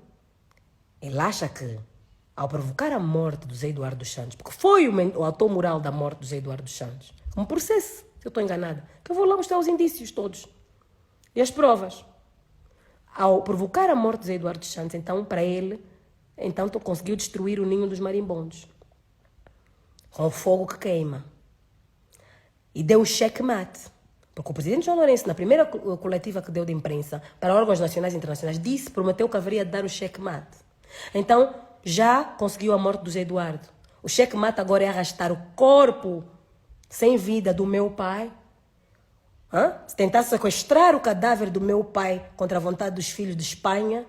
ele acha que, ao provocar a morte do Zé Eduardo dos Santos, porque foi o autor moral da morte do Zé Eduardo dos Santos, um processo, se eu estou enganada, que eu vou lá mostrar os indícios todos e as provas. Ao provocar a morte de Zé Eduardo dos Santos, então, para ele, então conseguiu destruir o ninho dos marimbondos com o fogo que queima. E deu o checkmate. Porque o presidente João Lourenço, na primeira coletiva que deu de imprensa para órgãos nacionais e internacionais, prometeu que haveria de dar o checkmate. Então, já conseguiu a morte do Zé Eduardo. O checkmate agora é arrastar o corpo sem vida do meu pai. Se tentar sequestrar o cadáver do meu pai contra a vontade dos filhos de Espanha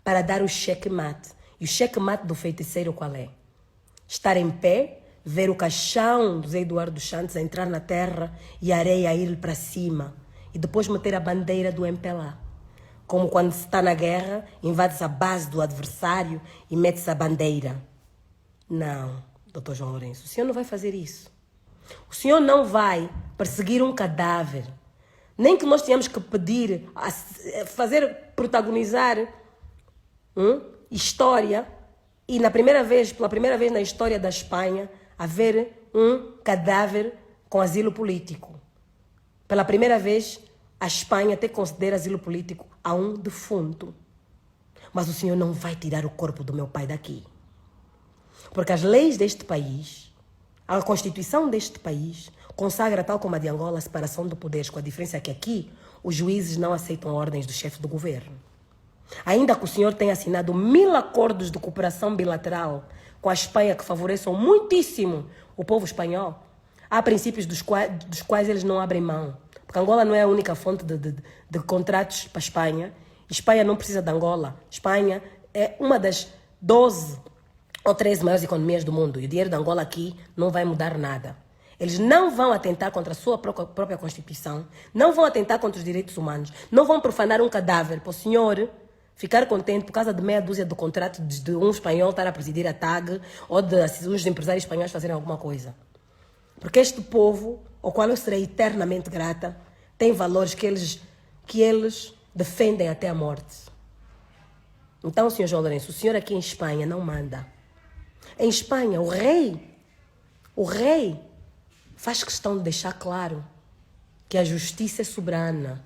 para dar o checkmate. E o checkmate do feiticeiro qual é? Estar em pé, ver o caixão do Zé Eduardo dos Santos a entrar na terra e a areia a ir para cima. E depois meter a bandeira do MPLA. Como quando se está na guerra, invade-se a base do adversário e mete-se a bandeira. Não, doutor João Lourenço, o senhor não vai fazer isso. O senhor não vai perseguir um cadáver. Nem que nós tenhamos que pedir, protagonizar história e pela primeira vez na história da Espanha, haver um cadáver com asilo político. Pela primeira vez, a Espanha até considera asilo político a um defunto. Mas o senhor não vai tirar o corpo do meu pai daqui. Porque as leis deste país, a Constituição deste país, consagra, tal como a de Angola, a separação de poderes, com a diferença que aqui os juízes não aceitam ordens do chefe do governo. Ainda que o senhor tenha assinado 1000 acordos de cooperação bilateral com a Espanha que favoreçam muitíssimo o povo espanhol, há princípios dos quais eles não abrem mão. Porque Angola não é a única fonte de contratos para a Espanha. Espanha não precisa de Angola. Espanha é uma das 12 ou 13 maiores economias do mundo. E o dinheiro de Angola aqui não vai mudar nada. Eles não vão atentar contra a sua própria Constituição, não vão atentar contra os direitos humanos, não vão profanar um cadáver para o senhor ficar contente por causa de meia dúzia de contrato de um espanhol estar a presidir a TAG ou de os empresários espanhóis fazerem alguma coisa. Porque este povo, ao qual eu serei eternamente grata, tem valores que eles defendem até a morte. Então, Sr. João Lourenço, o senhor aqui em Espanha não manda. Em Espanha, o rei faz questão de deixar claro que a justiça é soberana.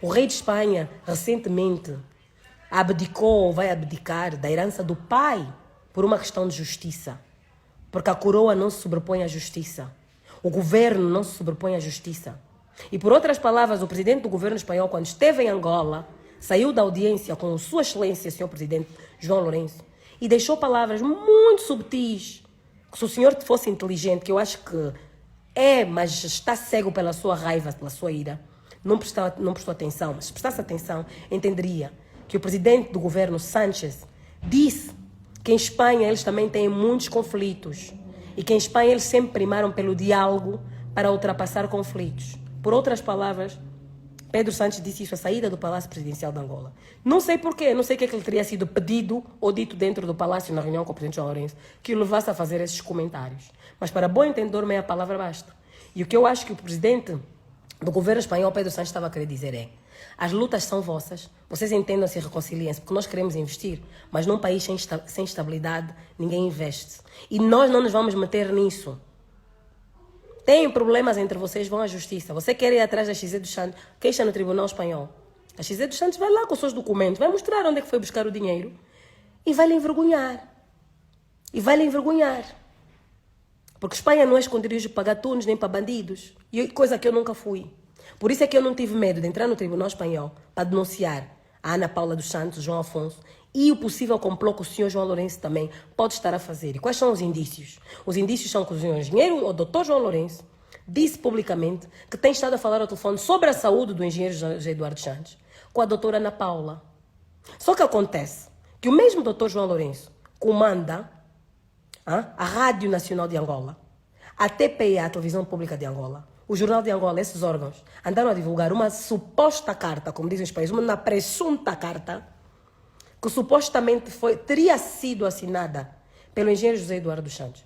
O rei de Espanha, recentemente, abdicou ou vai abdicar da herança do pai por uma questão de justiça. Porque a coroa não se sobrepõe à justiça. O governo não se sobrepõe à justiça. E por outras palavras, o presidente do governo espanhol, quando esteve em Angola, saiu da audiência com Sua Excelência, Sr. Presidente João Lourenço, e deixou palavras muito subtis, que se o senhor fosse inteligente, que eu acho que mas está cego pela sua raiva, pela sua ira, não prestou atenção, mas se prestasse atenção, entenderia que o presidente do governo, Sánchez, disse que em Espanha eles também têm muitos conflitos e que em Espanha eles sempre primaram pelo diálogo para ultrapassar conflitos. Por outras palavras, Pedro Sánchez disse isso à saída do Palácio Presidencial de Angola. Não sei porquê, não sei o que é que lhe teria sido pedido ou dito dentro do Palácio na reunião com o presidente João Lourenço que o levasse a fazer esses comentários. Mas para bom entendedor, meia palavra basta. E o que eu acho que o presidente do governo espanhol, Pedro Sánchez, estava a querer dizer é: as lutas são vossas, vocês entendam-se e reconciliem-se, porque nós queremos investir, mas num país sem estabilidade, ninguém investe. E nós não nos vamos meter nisso. Tem problemas entre vocês, vão à justiça. Você quer ir atrás da XZ dos Santos, queixa no Tribunal Espanhol. A XZ dos Santos vai lá com os seus documentos, vai mostrar onde é que foi buscar o dinheiro e vai lhe envergonhar. E vai lhe envergonhar. Porque Espanha não é esconderijo para gatunos nem para bandidos. E coisa que eu nunca fui. Por isso é que eu não tive medo de entrar no Tribunal Espanhol para denunciar a Ana Paula dos Santos, o João Afonso e o possível complô que o senhor João Lourenço também pode estar a fazer. E quais são os indícios? Os indícios são que o senhor engenheiro, o doutor João Lourenço, disse publicamente que tem estado a falar ao telefone sobre a saúde do engenheiro José Eduardo Santos com a doutora Ana Paula. Só que acontece que o mesmo doutor João Lourenço comanda a Rádio Nacional de Angola, a TPI, a Televisão Pública de Angola, o Jornal de Angola, esses órgãos, andaram a divulgar uma suposta carta, como dizem os países, uma presunta carta, que supostamente teria sido assinada pelo engenheiro José Eduardo Santos.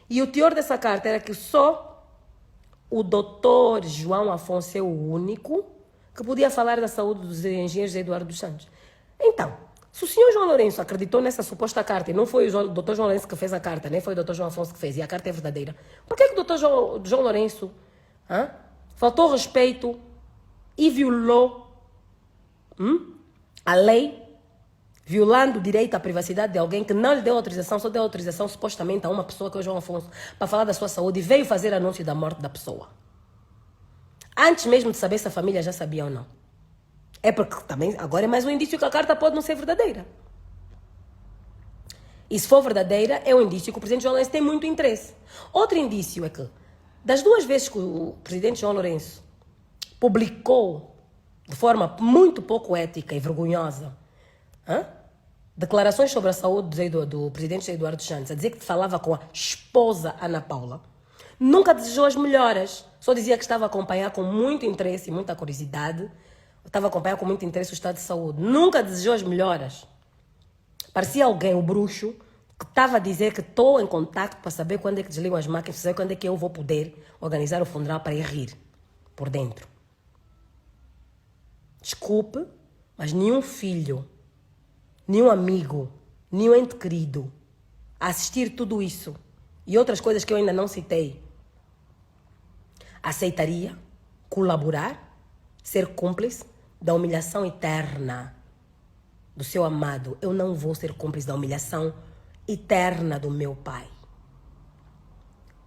E o teor dessa carta era que só o doutor João Afonso é o único que podia falar da saúde dos engenheiros José Eduardo Santos. Então, se o senhor João Lourenço acreditou nessa suposta carta, e não foi o doutor João Lourenço que fez a carta, nem foi o doutor João Afonso que fez, e a carta é verdadeira, por que o doutor João Lourenço faltou respeito e violou a lei, violando o direito à privacidade de alguém que não lhe deu autorização, só deu autorização supostamente a uma pessoa que é o João Afonso, para falar da sua saúde e veio fazer anúncio da morte da pessoa? Antes mesmo de saber se a família já sabia ou não. É porque também agora é mais um indício que a carta pode não ser verdadeira. E se for verdadeira, é um indício que o presidente João Lourenço tem muito interesse. Outro indício é que, das duas vezes que o presidente João Lourenço publicou, de forma muito pouco ética e vergonhosa, declarações sobre a saúde do presidente José Eduardo Santos, a dizer que falava com a esposa Ana Paula, nunca desejou as melhoras, só dizia que estava a acompanhar com muito interesse e muita curiosidade, estava a acompanhar com muito interesse o estado de saúde, nunca desejou as melhoras. Parecia alguém, o bruxo, que estava a dizer que estou em contacto para saber quando é que desligam as máquinas, para saber quando é que eu vou poder organizar o funeral para ir rir por dentro. Desculpe, mas nenhum filho, nenhum amigo, nenhum ente querido a assistir tudo isso e outras coisas que eu ainda não citei aceitaria colaborar, ser cúmplice da humilhação eterna do seu amado. Eu não vou ser cúmplice da humilhação eterna do meu pai.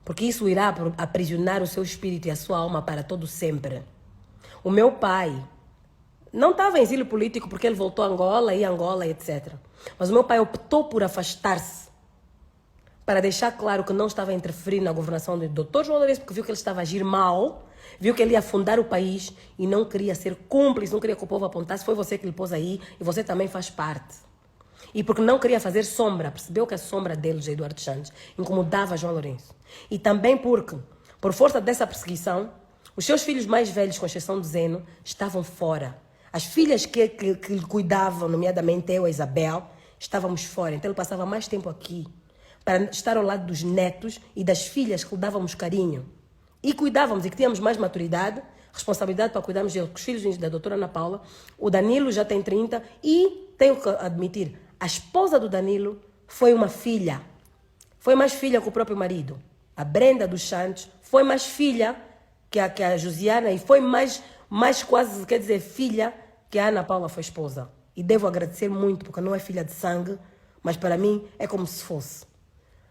Porque isso irá aprisionar o seu espírito e a sua alma para todo sempre. O meu pai não estava em exílio político porque ele voltou a Angola, etc. Mas o meu pai optou por afastar-se para deixar claro que não estava a interferir na governação do Dr. João Lourenço, porque viu que ele estava a agir mal, viu que ele ia afundar o país e não queria ser cúmplice, não queria que o povo apontasse. Foi você que lhe pôs aí e você também faz parte. E porque não queria fazer sombra, percebeu que a sombra dele, José Eduardo Santos, incomodava João Lourenço. E também porque, por força dessa perseguição, os seus filhos mais velhos, com exceção do Zeno, estavam fora. As filhas que lhe cuidavam, nomeadamente eu e a Isabel, estávamos fora. Então ele passava mais tempo aqui para estar ao lado dos netos e das filhas que lhe dávamos carinho. E cuidávamos, e que tínhamos mais maturidade, responsabilidade para cuidarmos dos filhos da doutora Ana Paula. O Danilo já tem 30 e tenho que admitir, a esposa do Danilo foi uma filha. Foi mais filha que o próprio marido. A Brenda dos Santos foi mais filha que a Josiana e foi mais quase, quer dizer, filha que a Ana Paula foi esposa. E devo agradecer muito, porque não é filha de sangue, mas para mim é como se fosse.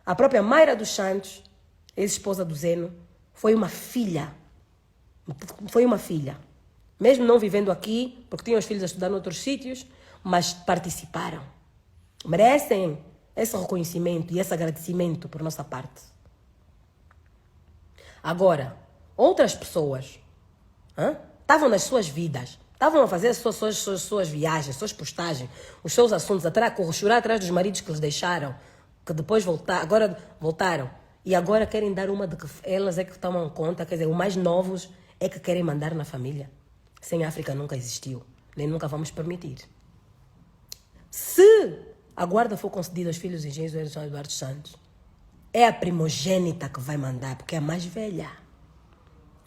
A própria Mayra dos Santos, ex-esposa do Zeno, foi uma filha. Foi uma filha. Mesmo não vivendo aqui, porque tinham os filhos a estudar em outros sítios, mas participaram. Merecem esse reconhecimento e esse agradecimento por nossa parte. Agora, outras pessoas estavam nas suas vidas, estavam a fazer as suas viagens, suas postagens, os seus assuntos, chorar atrás dos maridos que lhes deixaram, que depois agora voltaram, e agora querem dar uma de que elas é que tomam conta, quer dizer, os mais novos é que querem mandar na família. Sem África nunca existiu, nem nunca vamos permitir. Se a guarda for concedida aos filhos de engenheiro João Eduardo Santos, é a primogênita que vai mandar, porque é a mais velha.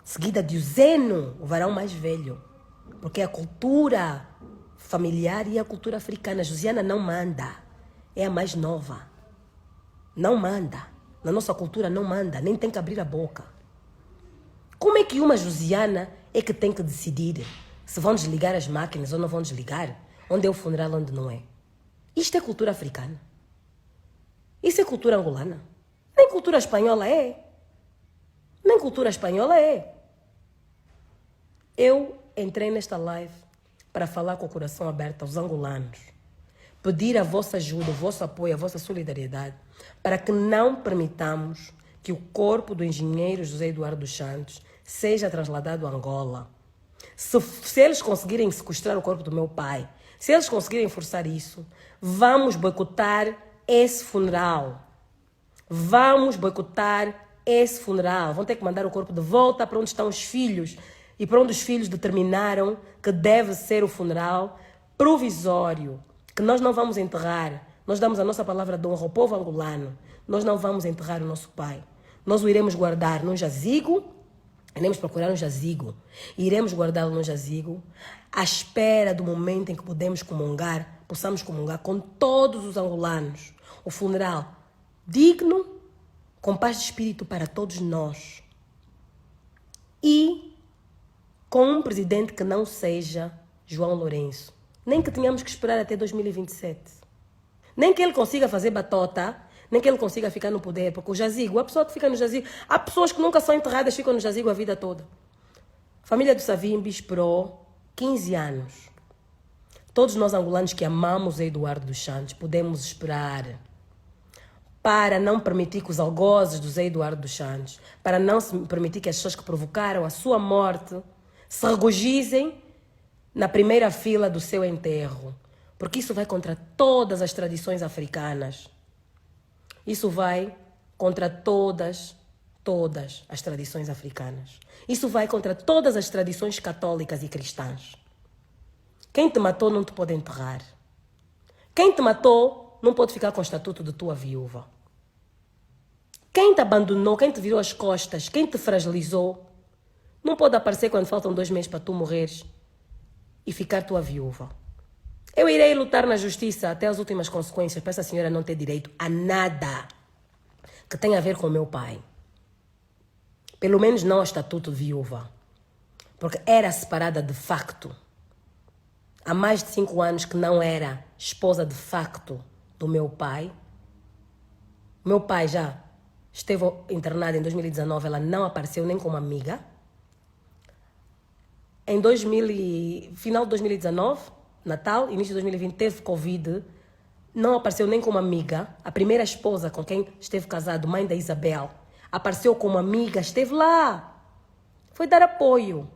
Seguida de Zeno, o varão mais velho. Porque é a cultura familiar e a cultura africana. Josiana não manda. É a mais nova. Não manda. Na nossa cultura não manda, nem tem que abrir a boca. Como é que uma Josiana é que tem que decidir se vão desligar as máquinas ou não vão desligar? Onde é o funeral, onde não é? Isto é cultura africana. Isso é cultura angolana. Nem cultura espanhola é. Nem cultura espanhola é. Eu entrei nesta live para falar com o coração aberto aos angolanos. Pedir a vossa ajuda, o vosso apoio, a vossa solidariedade, para que não permitamos que o corpo do engenheiro José Eduardo dos Santos seja trasladado a Angola. Se eles conseguirem sequestrar o corpo do meu pai, se eles conseguirem forçar isso, vamos boicotar esse funeral. Vamos boicotar esse funeral. Vão ter que mandar o corpo de volta para onde estão os filhos e para onde os filhos determinaram que deve ser o funeral provisório, que nós não vamos enterrar. Nós damos a nossa palavra de honra ao povo angolano. Nós não vamos enterrar o nosso pai. Nós o iremos guardar num jazigo, iremos procurar um jazigo e iremos guardá-lo num jazigo à espera do momento em que possamos comungar com todos os angolanos. O funeral digno, com paz de espírito para todos nós. E com um presidente que não seja João Lourenço. Nem que tenhamos que esperar até 2027. Nem que ele consiga fazer batota, nem que ele consiga ficar no poder, porque o jazigo, a pessoa que fica no jazigo, há pessoas que nunca são enterradas, ficam no jazigo a vida toda. A família do Savimbi esperou 15 anos. Todos nós angolanos que amamos Eduardo dos Santos podemos esperar para não permitir que os algozes do Zé Eduardo dos Santos, para não permitir que as pessoas que provocaram a sua morte se regozijem na primeira fila do seu enterro. Porque isso vai contra todas as tradições africanas. Isso vai contra todas as tradições africanas. Isso vai contra todas as tradições católicas e cristãs. Quem te matou não te pode enterrar. Quem te matou não pode ficar com o estatuto de tua viúva. Quem te abandonou, quem te virou as costas, quem te fragilizou, não pode aparecer quando faltam 2 meses para tu morreres e ficar tua viúva. Eu irei lutar na justiça até as últimas consequências para essa senhora não ter direito a nada que tenha a ver com o meu pai. Pelo menos não ao estatuto de viúva. Porque era separada de facto. Há mais de 5 anos que não era esposa de facto do meu pai. Meu pai já esteve internado em 2019, ela não apareceu nem como amiga. Em final de 2019, Natal, início de 2020, teve Covid, não apareceu nem como amiga. A primeira esposa com quem esteve casado, mãe da Isabel, apareceu como amiga, esteve lá. Foi dar apoio.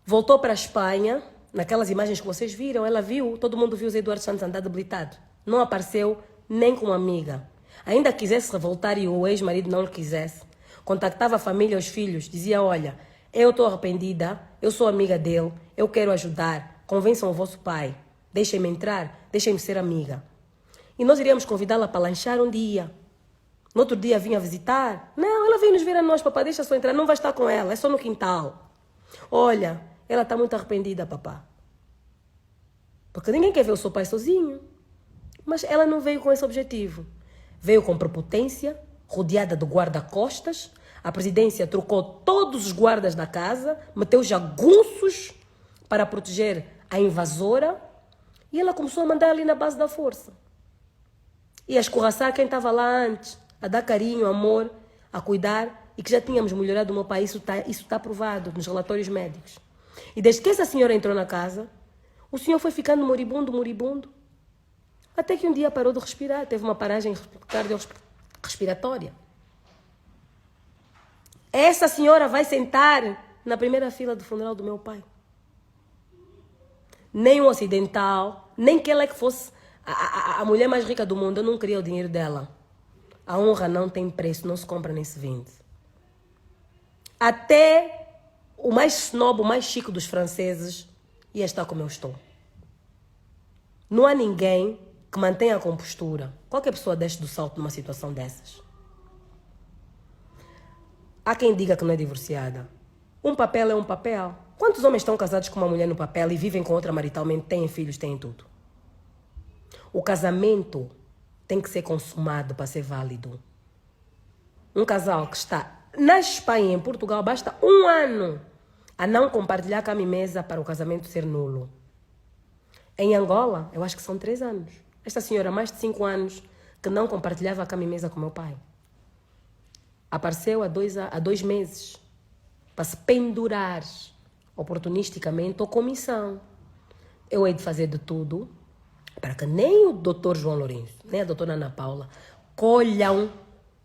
Voltou para a Espanha, naquelas imagens que vocês viram, ela viu, todo mundo viu o Eduardo Santos andar debilitado. Não apareceu nem como amiga. Ainda quisesse revoltar e o ex-marido não lhe quisesse. Contactava a família e os filhos, dizia, olha, Eu estou arrependida, eu sou amiga dele, eu quero ajudar. Convençam o vosso pai. Deixem-me entrar, deixem-me ser amiga. E nós iríamos convidá-la para lanchar um dia. No outro dia vinha visitar. Não, ela veio nos ver a nós, papá, deixa só entrar. Não vai estar com ela, é só no quintal. Olha, ela está muito arrependida, papá. Porque ninguém quer ver o seu pai sozinho. Mas ela não veio com esse objetivo. Veio com prepotência, rodeada de guarda-costas. A presidência trocou todos os guardas da casa, meteu jagunços para proteger a invasora. E ela começou a mandar ali na base da força. E a escorraçar quem estava lá antes, a dar carinho, amor, a cuidar, e que já tínhamos melhorado o meu país. Isso está provado nos relatórios médicos. E desde que essa senhora entrou na casa, o senhor foi ficando moribundo, até que um dia parou de respirar, teve uma paragem cardiorrespiratória. Essa senhora vai sentar na primeira fila do funeral do meu pai. Nem um ocidental, nem que ela que fosse a mulher mais rica do mundo, eu não queria o dinheiro dela. A honra não tem preço, não se compra nem se vende. Até o mais snob, o mais chique dos franceses ia estar como eu estou. Não há ninguém que mantenha a compostura. Qualquer pessoa desce do salto numa situação dessas. Há quem diga que não é divorciada. Um papel é um papel. Quantos homens estão casados com uma mulher no papel e vivem com outra maritalmente, têm filhos, têm tudo? O casamento tem que ser consumado para ser válido. Um casal que está na Espanha, em Portugal, basta 1 ano a não compartilhar cama e mesa para o casamento ser nulo. Em Angola, eu acho que são 3 anos. Esta senhora, mais de 5 anos, que não compartilhava a cama e mesa com meu pai. Apareceu há 2 meses para se pendurar oportunisticamente ou comissão. Eu hei de fazer de tudo para que nem o doutor João Lourenço, nem a doutora Ana Paula colham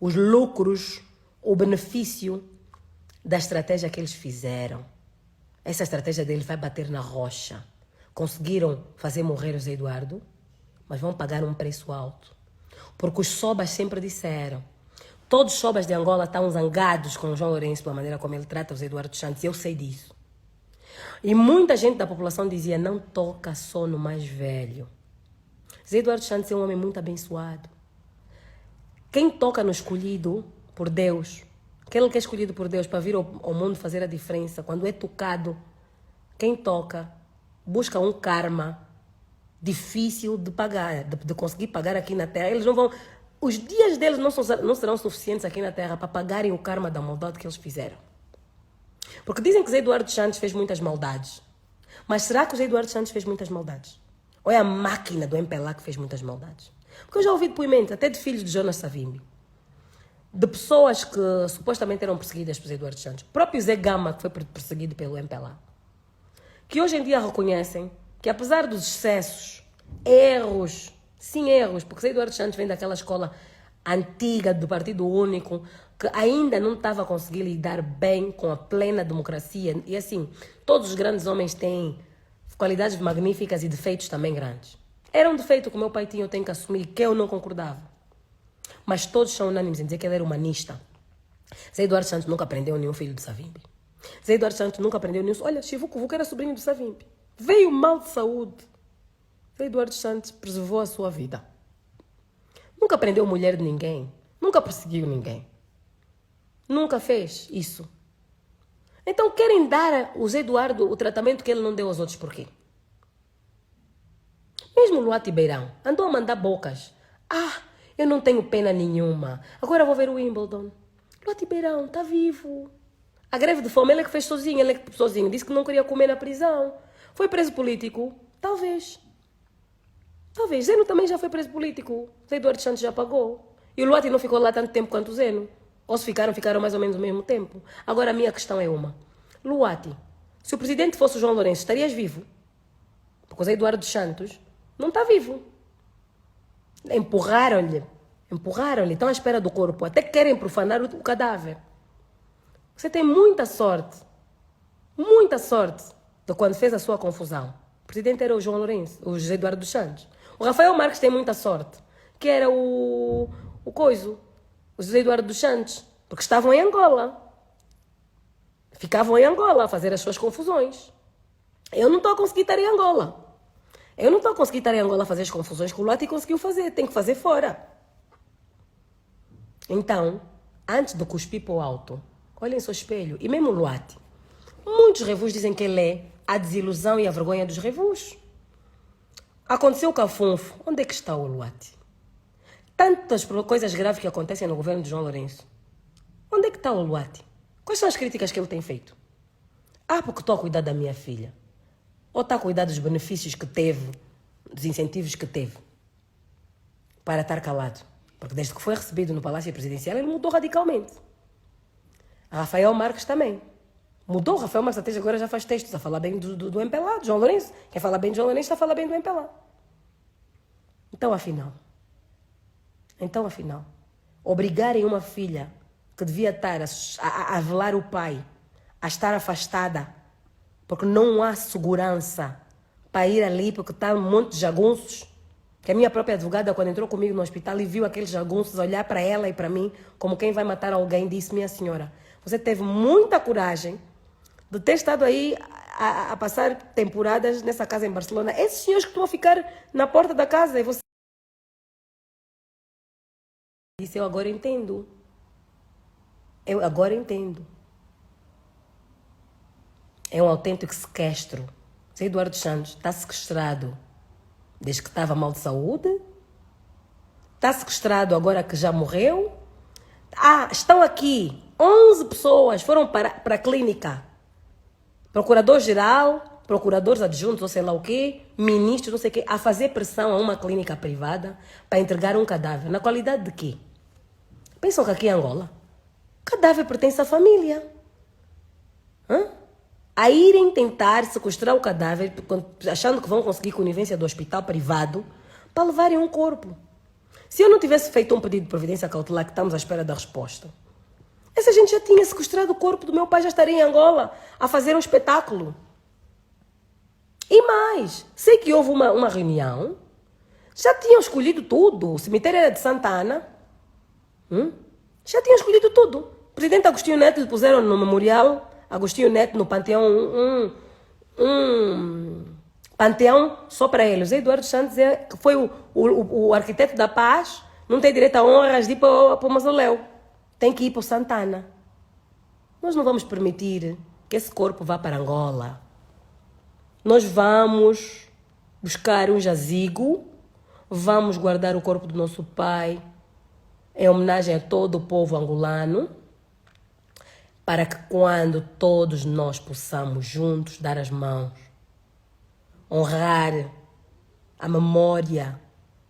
os lucros, o benefício da estratégia que eles fizeram. Essa estratégia deles vai bater na rocha. Conseguiram fazer morrer o Zé Eduardo, mas vão pagar um preço alto. Porque os sobas sempre disseram. Todos os sobas de Angola estão zangados com o João Lourenço pela maneira como ele trata o Zé Eduardo Santos. Eu sei disso. E muita gente da população dizia, não toca só no mais velho. Zé Eduardo Santos é um homem muito abençoado. Quem toca no escolhido por Deus, aquele que é escolhido por Deus para vir ao mundo fazer a diferença, quando é tocado, quem toca busca um karma difícil de pagar, de conseguir pagar aqui na Terra. Eles não vão... Os dias deles não serão suficientes aqui na Terra para pagarem o karma da maldade que eles fizeram. Porque dizem que Zé Eduardo Santos fez muitas maldades. Mas será que o Zé Eduardo Santos fez muitas maldades? Ou é a máquina do MPLA que fez muitas maldades? Porque eu já ouvi depoimentos, até de filhos de Jonas Savimbi, de pessoas que supostamente eram perseguidas por Zé Eduardo Santos. O próprio Zé Gama, que foi perseguido pelo MPLA. Que hoje em dia reconhecem que, apesar dos excessos, erros, sim erros, porque Zé Eduardo Santos vem daquela escola antiga do Partido Único, que ainda não estava a conseguir lidar bem com a plena democracia. E assim, todos os grandes homens têm qualidades magníficas e defeitos também grandes. Era um defeito que o meu pai tinha, eu tenho que assumir, que eu não concordava. Mas todos são unânimes em dizer que ele era humanista. Zé Eduardo Santos nunca prendeu nenhum filho de Savimbi. Zé Eduardo Santos nunca prendeu nenhum... Olha, Chivuco Vuco era sobrinho do Savimbi. Veio mal de saúde. Zé Eduardo Santos preservou a sua vida. Nunca prendeu mulher de ninguém. Nunca perseguiu ninguém. Nunca fez isso. Então querem dar ao Zé Eduardo o tratamento que ele não deu aos outros, por quê? Mesmo Luati Beirão andou a mandar bocas. Ah, eu não tenho pena nenhuma. Agora vou ver o Wimbledon. Luati Beirão está vivo. A greve de fome ele é que fez sozinho. Ele é que sozinho disse que não queria comer na prisão. Foi preso político? Talvez. Talvez. Zeno também já foi preso político. Zé Eduardo Santos já pagou. E o Luati não ficou lá tanto tempo quanto o Zeno. Ou se ficaram mais ou menos ao mesmo tempo. Agora a minha questão é uma. Luati, se o presidente fosse o João Lourenço, estarias vivo? Porque o Zé Eduardo Santos não está vivo. Empurraram-lhe. Estão à espera do corpo. Até querem profanar o cadáver. Você tem muita sorte de quando fez a sua confusão. O presidente era o João Lourenço, o José Eduardo dos Santos. O Rafael Marques tem muita sorte, que era o José Eduardo dos Santos, porque estavam em Angola. Ficavam em Angola a fazer as suas confusões. Eu não estou a conseguir estar em Angola. Eu não estou a conseguir estar em Angola a fazer as confusões que o Luati conseguiu fazer. Tem que fazer fora. Então, antes de cuspir para o alto, olhem seu espelho. E mesmo o Luati. Muitos revus dizem que ele é a desilusão e a vergonha dos revus. Aconteceu com a Funfo. Onde é que está o Luati? Tantas coisas graves que acontecem no governo de João Lourenço. Onde é que está o Luati? Quais são as críticas que ele tem feito? Ah, porque estou a cuidar da minha filha. Ou está a cuidar dos benefícios que teve, dos incentivos que teve, para estar calado. Porque desde que foi recebido no Palácio Presidencial, ele mudou radicalmente. A Rafael Marques também. Mudou. Rafael Marques até agora já faz textos a falar bem do MPLA, de João Lourenço. Quem fala bem de João Lourenço está a falar bem do MPLA. Então, afinal, obrigarem uma filha que devia estar a velar o pai, a estar afastada, porque não há segurança para ir ali, porque está um monte de jagunços. Que a minha própria advogada, quando entrou comigo no hospital e viu aqueles jagunços olhar para ela e para mim, como quem vai matar alguém, disse: minha senhora, você teve muita coragem de ter estado aí a passar temporadas nessa casa em Barcelona. Esses senhores que estão a ficar na porta da casa e você... Disse: eu agora entendo. É um autêntico sequestro. Zé Eduardo Santos está sequestrado desde que estava mal de saúde. Está sequestrado agora que já morreu. Estão aqui 11 pessoas, foram para a clínica. Procurador-geral, procuradores adjuntos, ou sei lá o quê, ministros, não sei o quê, a fazer pressão a uma clínica privada para entregar um cadáver. Na qualidade de quê? Pensam que aqui em Angola, cadáver pertence à família. A irem tentar sequestrar o cadáver, achando que vão conseguir conivência do hospital privado, para levarem um corpo. Se eu não tivesse feito um pedido de providência cautelar, que estamos à espera da resposta, essa gente já tinha sequestrado o corpo do meu pai, já estaria em Angola a fazer um espetáculo. E mais, sei que houve uma reunião, já tinham escolhido tudo, o cemitério era de Santa Ana, já tinham escolhido tudo. O presidente Agostinho Neto lhe puseram no memorial Agostinho Neto, no Panteão, panteão só para ele. O Zé Eduardo Santos foi o arquiteto da paz, não tem direito a honras de ir para o mausoléu. Tem que ir para o Santana. Nós não vamos permitir que esse corpo vá para Angola. Nós vamos buscar um jazigo, vamos guardar o corpo do nosso pai em homenagem a todo o povo angolano, para que quando todos nós possamos juntos dar as mãos, honrar a memória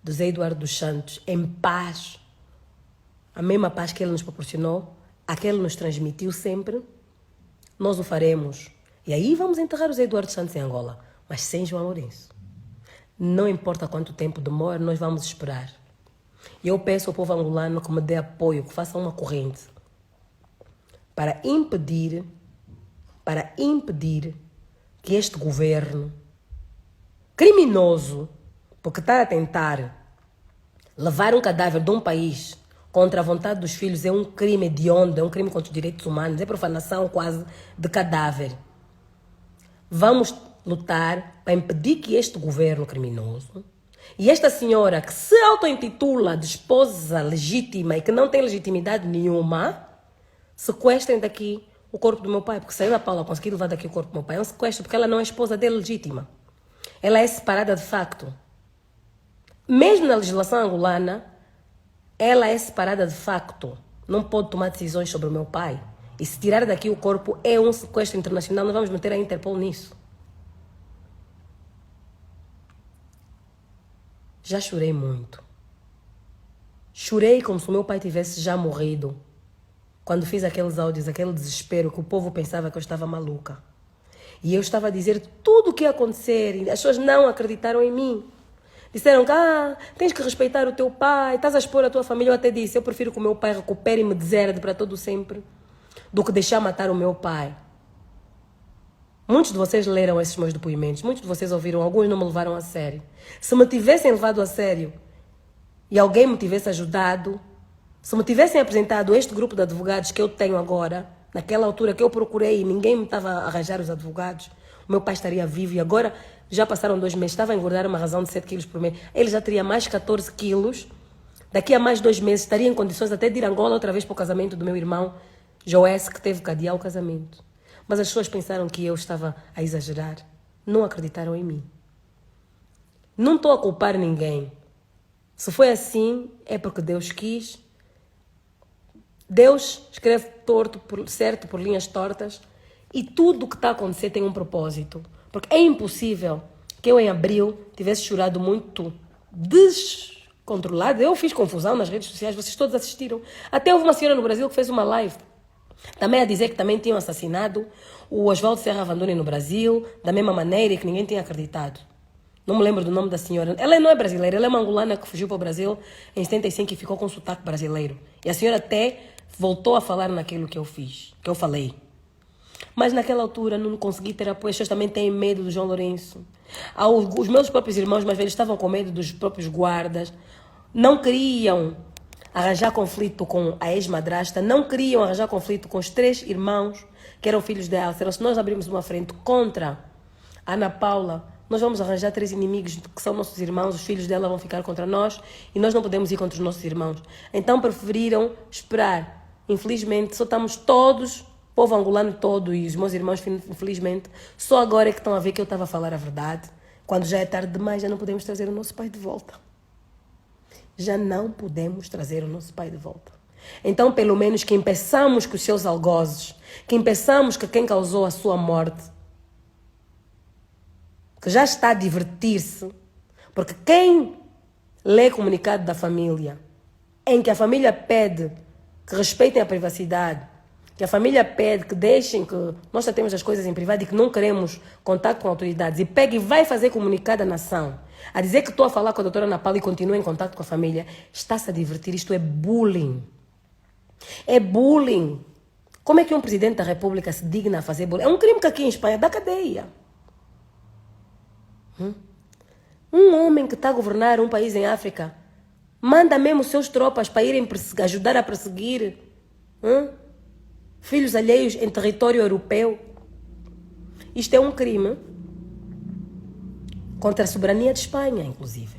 do Zé Eduardo dos Santos em paz, a mesma paz que ele nos proporcionou, a que ele nos transmitiu sempre, nós o faremos. E aí vamos enterrar o Zé Eduardo Santos em Angola, mas sem João Lourenço. Não importa quanto tempo demora, nós vamos esperar. E eu peço ao povo angolano que me dê apoio, que faça uma corrente para impedir que este governo criminoso, porque está a tentar levar um cadáver de um país contra a vontade dos filhos, é um crime hediondo, é um crime contra os direitos humanos, é profanação quase de cadáver. Vamos lutar para impedir que este governo criminoso e esta senhora que se auto-intitula de esposa legítima e que não tem legitimidade nenhuma, sequestrem daqui o corpo do meu pai, porque se a Ana Paula conseguir levar daqui o corpo do meu pai, é um sequestro, porque ela não é esposa dele legítima. Ela é separada de facto. Mesmo na legislação angolana, ela é separada de facto. Não pode tomar decisões sobre o meu pai. E se tirar daqui o corpo, é um sequestro internacional. Nós vamos meter a Interpol nisso. Já chorei muito. Chorei como se o meu pai tivesse já morrido. Quando fiz aqueles áudios, aquele desespero, que o povo pensava que eu estava maluca. E eu estava a dizer tudo o que ia acontecer. E as pessoas não acreditaram em mim. Disseram que tens que respeitar o teu pai, estás a expor a tua família. Eu até disse: eu prefiro que o meu pai recupere e me deserde para todo sempre do que deixar matar o meu pai. Muitos de vocês leram esses meus depoimentos, muitos de vocês ouviram, alguns não me levaram a sério. Se me tivessem levado a sério e alguém me tivesse ajudado, se me tivessem apresentado este grupo de advogados que eu tenho agora, naquela altura que eu procurei e ninguém me estava a arranjar os advogados, o meu pai estaria vivo e agora já passaram 2 meses, estava a engordar uma razão de 7 quilos por mês. Ele já teria mais 14 quilos. Daqui a mais 2 meses estaria em condições até de ir a Angola outra vez para o casamento do meu irmão Joés, que teve que adiar o casamento. Mas as pessoas pensaram que eu estava a exagerar. Não acreditaram em mim. Não estou a culpar ninguém. Se foi assim, é porque Deus quis. Deus escreve torto, certo por linhas tortas. E tudo o que está a acontecer tem um propósito. Porque é impossível que eu em abril tivesse chorado muito descontrolado. Eu fiz confusão nas redes sociais, vocês todos assistiram. Até houve uma senhora no Brasil que fez uma live. Também a dizer que também tinham assassinado o Oswaldo Serra Vanduni no Brasil, da mesma maneira e que ninguém tinha acreditado. Não me lembro do nome da senhora. Ela não é brasileira, ela é uma angolana que fugiu para o Brasil em 75 e ficou com sotaque brasileiro. E a senhora até voltou a falar naquilo que eu fiz, que eu falei. Mas naquela altura não consegui ter apoio. As pessoas também têm medo do João Lourenço. Os meus próprios irmãos mais velhos estavam com medo dos próprios guardas. Não queriam arranjar conflito com a ex-madrasta. Não queriam arranjar conflito com os 3 irmãos que eram filhos dela. Se nós abrirmos uma frente contra a Ana Paula, nós vamos arranjar 3 inimigos que são nossos irmãos. Os filhos dela vão ficar contra nós e nós não podemos ir contra os nossos irmãos. Então preferiram esperar. Infelizmente, só estamos todos... O povo angolano todo e os meus irmãos, infelizmente, só agora é que estão a ver que eu estava a falar a verdade. Quando já é tarde demais, já não podemos trazer o nosso pai de volta. Já não podemos trazer o nosso pai de volta. Então, pelo menos que impeçamos que os seus algozes, que impeçamos que quem causou a sua morte, que já está a divertir-se, porque quem lê comunicado da família, em que a família pede que respeitem a privacidade, que a família pede que deixem que nós tratemos as coisas em privado e que não queremos contato com autoridades, e pega e vai fazer comunicado à nação, a dizer que estou a falar com a doutora Ana Paula e continua em contato com a família, está-se a divertir. Isto é bullying. É bullying. Como é que um presidente da República se digna a fazer bullying? É um crime que aqui em Espanha dá cadeia. Um homem que está a governar um país em África manda mesmo seus tropas para irem ajudar a perseguir filhos alheios em território europeu. Isto é um crime contra a soberania de Espanha, inclusive.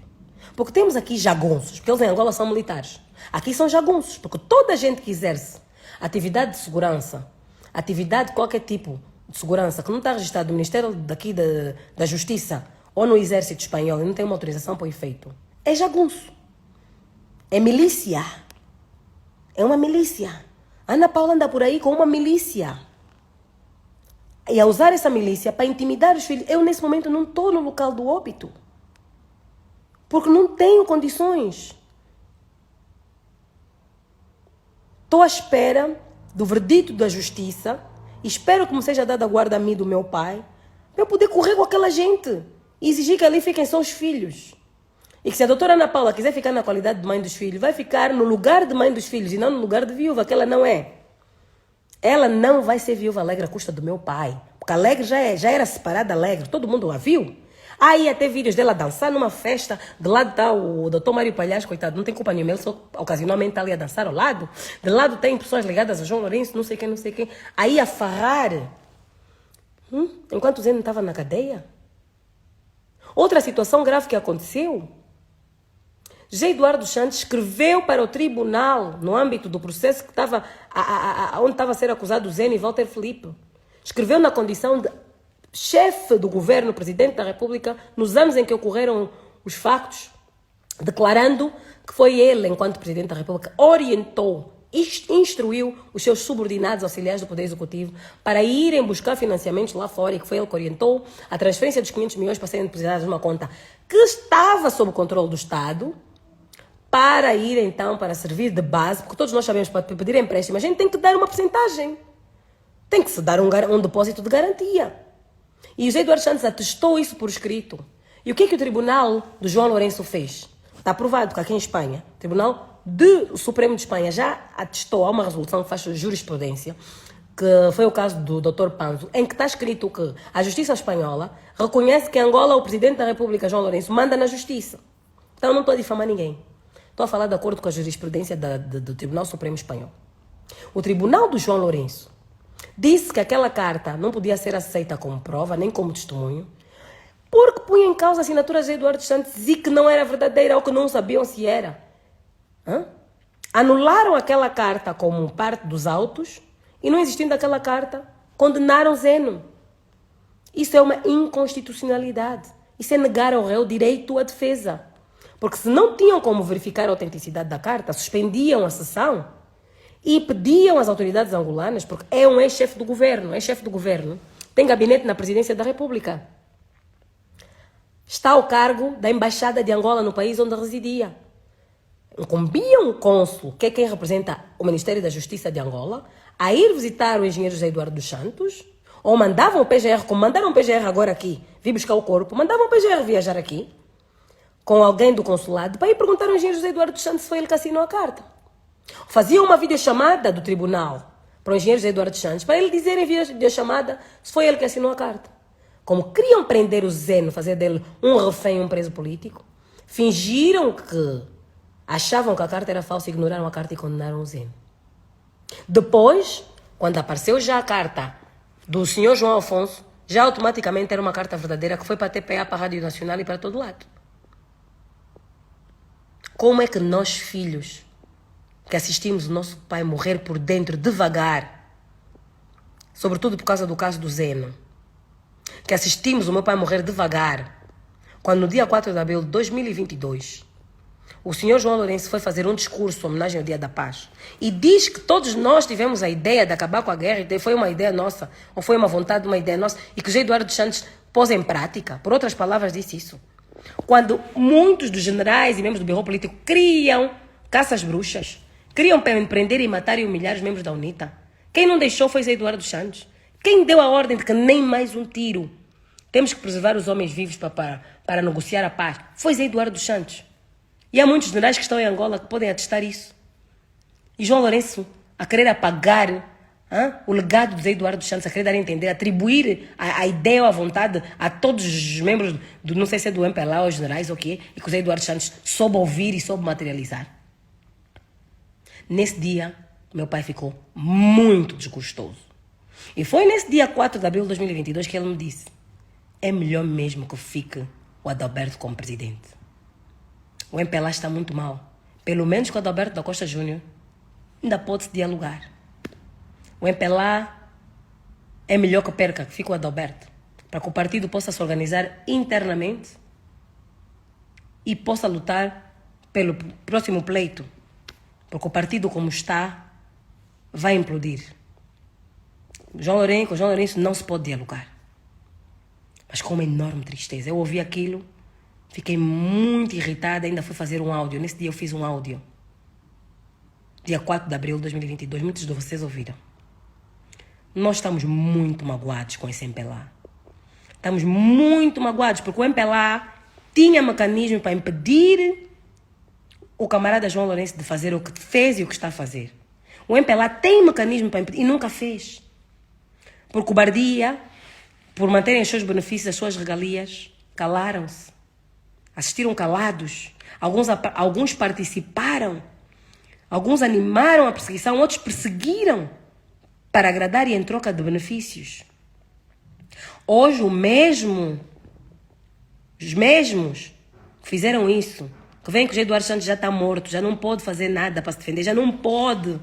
Porque temos aqui jagunços, porque eles em Angola são militares. Aqui são jagunços, porque toda a gente que exerce atividade de segurança, atividade de qualquer tipo de segurança, que não está registrado no Ministério daqui da Justiça ou no Exército Espanhol e não tem uma autorização para o efeito, é jagunço. É milícia. É uma milícia. Ana Paula anda por aí com uma milícia. E a usar essa milícia para intimidar os filhos. Eu, nesse momento, não estou no local do óbito. Porque não tenho condições. Estou à espera do verdito da justiça. E espero que me seja dada a guarda a mim do meu pai. Para eu poder correr com aquela gente. E exigir que ali fiquem só os filhos. E que se a doutora Ana Paula quiser ficar na qualidade de mãe dos filhos, vai ficar no lugar de mãe dos filhos e não no lugar de viúva, que ela não é. Ela não vai ser viúva alegre à custa do meu pai. Porque a Alegre já era separada Alegre, todo mundo a viu. Aí até vídeos dela dançar numa festa, de lado está o doutor Mário Palhares, coitado, não tem culpa nenhuma, ele só ocasionalmente está ali a dançar ao lado. De lado tem pessoas ligadas a João Lourenço, não sei quem. Aí a farrar. Enquanto o Zé não estava na cadeia. Outra situação grave que aconteceu. José Eduardo Santos escreveu para o tribunal, no âmbito do processo que estava, onde estava a ser acusado o Zé e Walter Filipe. Escreveu na condição de chefe do governo, presidente da República, nos anos em que ocorreram os factos, declarando que foi ele, enquanto presidente da República, orientou, instruiu os seus subordinados auxiliares do Poder Executivo para irem buscar financiamentos lá fora e que foi ele que orientou a transferência dos 500 milhões para serem depositados numa conta que estava sob o controle do Estado, para ir então, para servir de base, porque todos nós sabemos que para pedir empréstimo a gente tem que dar uma porcentagem. Tem que se dar um depósito de garantia. E José Eduardo Santos atestou isso por escrito. E o que é que o Tribunal do João Lourenço fez? Está aprovado que aqui em Espanha, o Tribunal do Supremo de Espanha já atestou a uma resolução que faz jurisprudência, que foi o caso do Dr. Panzo, em que está escrito que a Justiça Espanhola reconhece que em Angola o Presidente da República, João Lourenço, manda na Justiça. Então não estou a difamar ninguém. Estou a falar de acordo com a jurisprudência do Tribunal Supremo Espanhol. O Tribunal do João Lourenço disse que aquela carta não podia ser aceita como prova, nem como testemunho, porque punha em causa assinaturas de Eduardo Santos e que não era verdadeira ou que não sabiam se era. Anularam aquela carta como parte dos autos e, não existindo aquela carta, condenaram Zeno. Isso é uma inconstitucionalidade. Isso é negar ao réu direito à defesa. Porque se não tinham como verificar a autenticidade da carta, suspendiam a sessão e pediam às autoridades angolanas, porque é um ex-chefe do governo, tem gabinete na presidência da República. Está ao cargo da embaixada de Angola no país onde residia. Incumbiam o cônsul, que é quem representa o Ministério da Justiça de Angola, a ir visitar o engenheiro José Eduardo dos Santos, ou mandavam o PGR, como mandaram o PGR agora aqui, vir buscar o corpo, mandavam o PGR viajar aqui, com alguém do consulado, para ir perguntar ao engenheiro José Eduardo dos Santos se foi ele que assinou a carta. Faziam uma videochamada do tribunal para o engenheiro José Eduardo dos Santos, para ele dizer em videochamada se foi ele que assinou a carta. Como queriam prender o Zeno, fazer dele um refém, um preso político, fingiram que achavam que a carta era falsa, ignoraram a carta e condenaram o Zeno. Depois, quando apareceu já a carta do senhor João Afonso, já automaticamente era uma carta verdadeira que foi para a TPA, para a Rádio Nacional e para todo lado. Como é que nós, filhos, que assistimos o nosso pai morrer por dentro devagar, sobretudo por causa do caso do Zeno, que assistimos o meu pai morrer devagar, quando no dia 4 de abril de 2022, o senhor João Lourenço foi fazer um discurso em homenagem ao Dia da Paz e diz que todos nós tivemos a ideia de acabar com a guerra e foi uma ideia nossa, ou foi uma vontade de uma ideia nossa, e que o José Eduardo dos Santos pôs em prática. Por outras palavras, disse isso. Quando muitos dos generais e membros do Bureau Político criam caças bruxas, queriam prender e matar e humilhar os membros da UNITA. Quem não deixou foi José Eduardo dos Santos. Quem deu a ordem de que nem mais um tiro, temos que preservar os homens vivos para negociar a paz, foi José Eduardo dos Santos. E há muitos generais que estão em Angola que podem atestar isso. E João Lourenço, a querer apagar o legado de José Eduardo dos Santos, a querer dar a entender, atribuir a ideia ou a vontade a todos os membros, não sei se é do MPLA ou os generais ou o quê, e que o José Eduardo dos Santos soube ouvir e soube materializar. Nesse dia, meu pai ficou muito desgostoso. E foi nesse dia 4 de abril de 2022 que ele me disse: é melhor mesmo que fique o Adalberto como presidente. O MPLA está muito mal. Pelo menos com o Adalberto da Costa Júnior ainda pode-se dialogar. O MPLA é melhor que perca, que fique o Adalberto, para que o partido possa se organizar internamente e possa lutar pelo próximo pleito. Porque o partido como está vai implodir. Com João Lourenço não se pode dialogar. Mas com uma enorme tristeza. Eu ouvi aquilo, fiquei muito irritada, ainda fui fazer um áudio. Nesse dia eu fiz um áudio. Dia 4 de abril de 2022, muitos de vocês ouviram. Nós estamos muito magoados com esse MPLA. Estamos muito magoados, porque o MPLA tinha mecanismo para impedir o camarada João Lourenço de fazer o que fez e o que está a fazer. O MPLA tem mecanismo para impedir e nunca fez. Por cobardia, por manterem os seus benefícios, as suas regalias, calaram-se. Assistiram calados. Alguns participaram. Alguns animaram a perseguição, outros perseguiram para agradar e em troca de benefícios. Hoje os mesmos que fizeram isso, que veem que o José Eduardo Santos já está morto, já não pode fazer nada para se defender, já não pode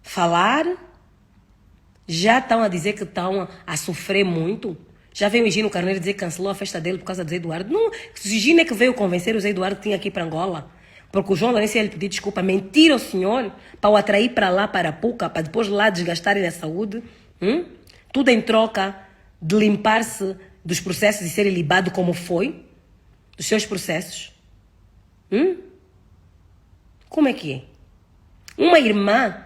falar, já estão a dizer que estão a sofrer muito. Já veio o Higino Carneiro dizer que cancelou a festa dele por causa do José Eduardo. Não, o Higino é que veio convencer o José Eduardo que tinha aqui para Angola. Porque o João Lourenço ia lhe pedir desculpa, mentir ao senhor para o atrair para lá, para a Puca, para depois lá desgastarem a saúde. Tudo em troca de limpar-se dos processos e ser libado como foi, dos seus processos. Como é que é? Uma irmã,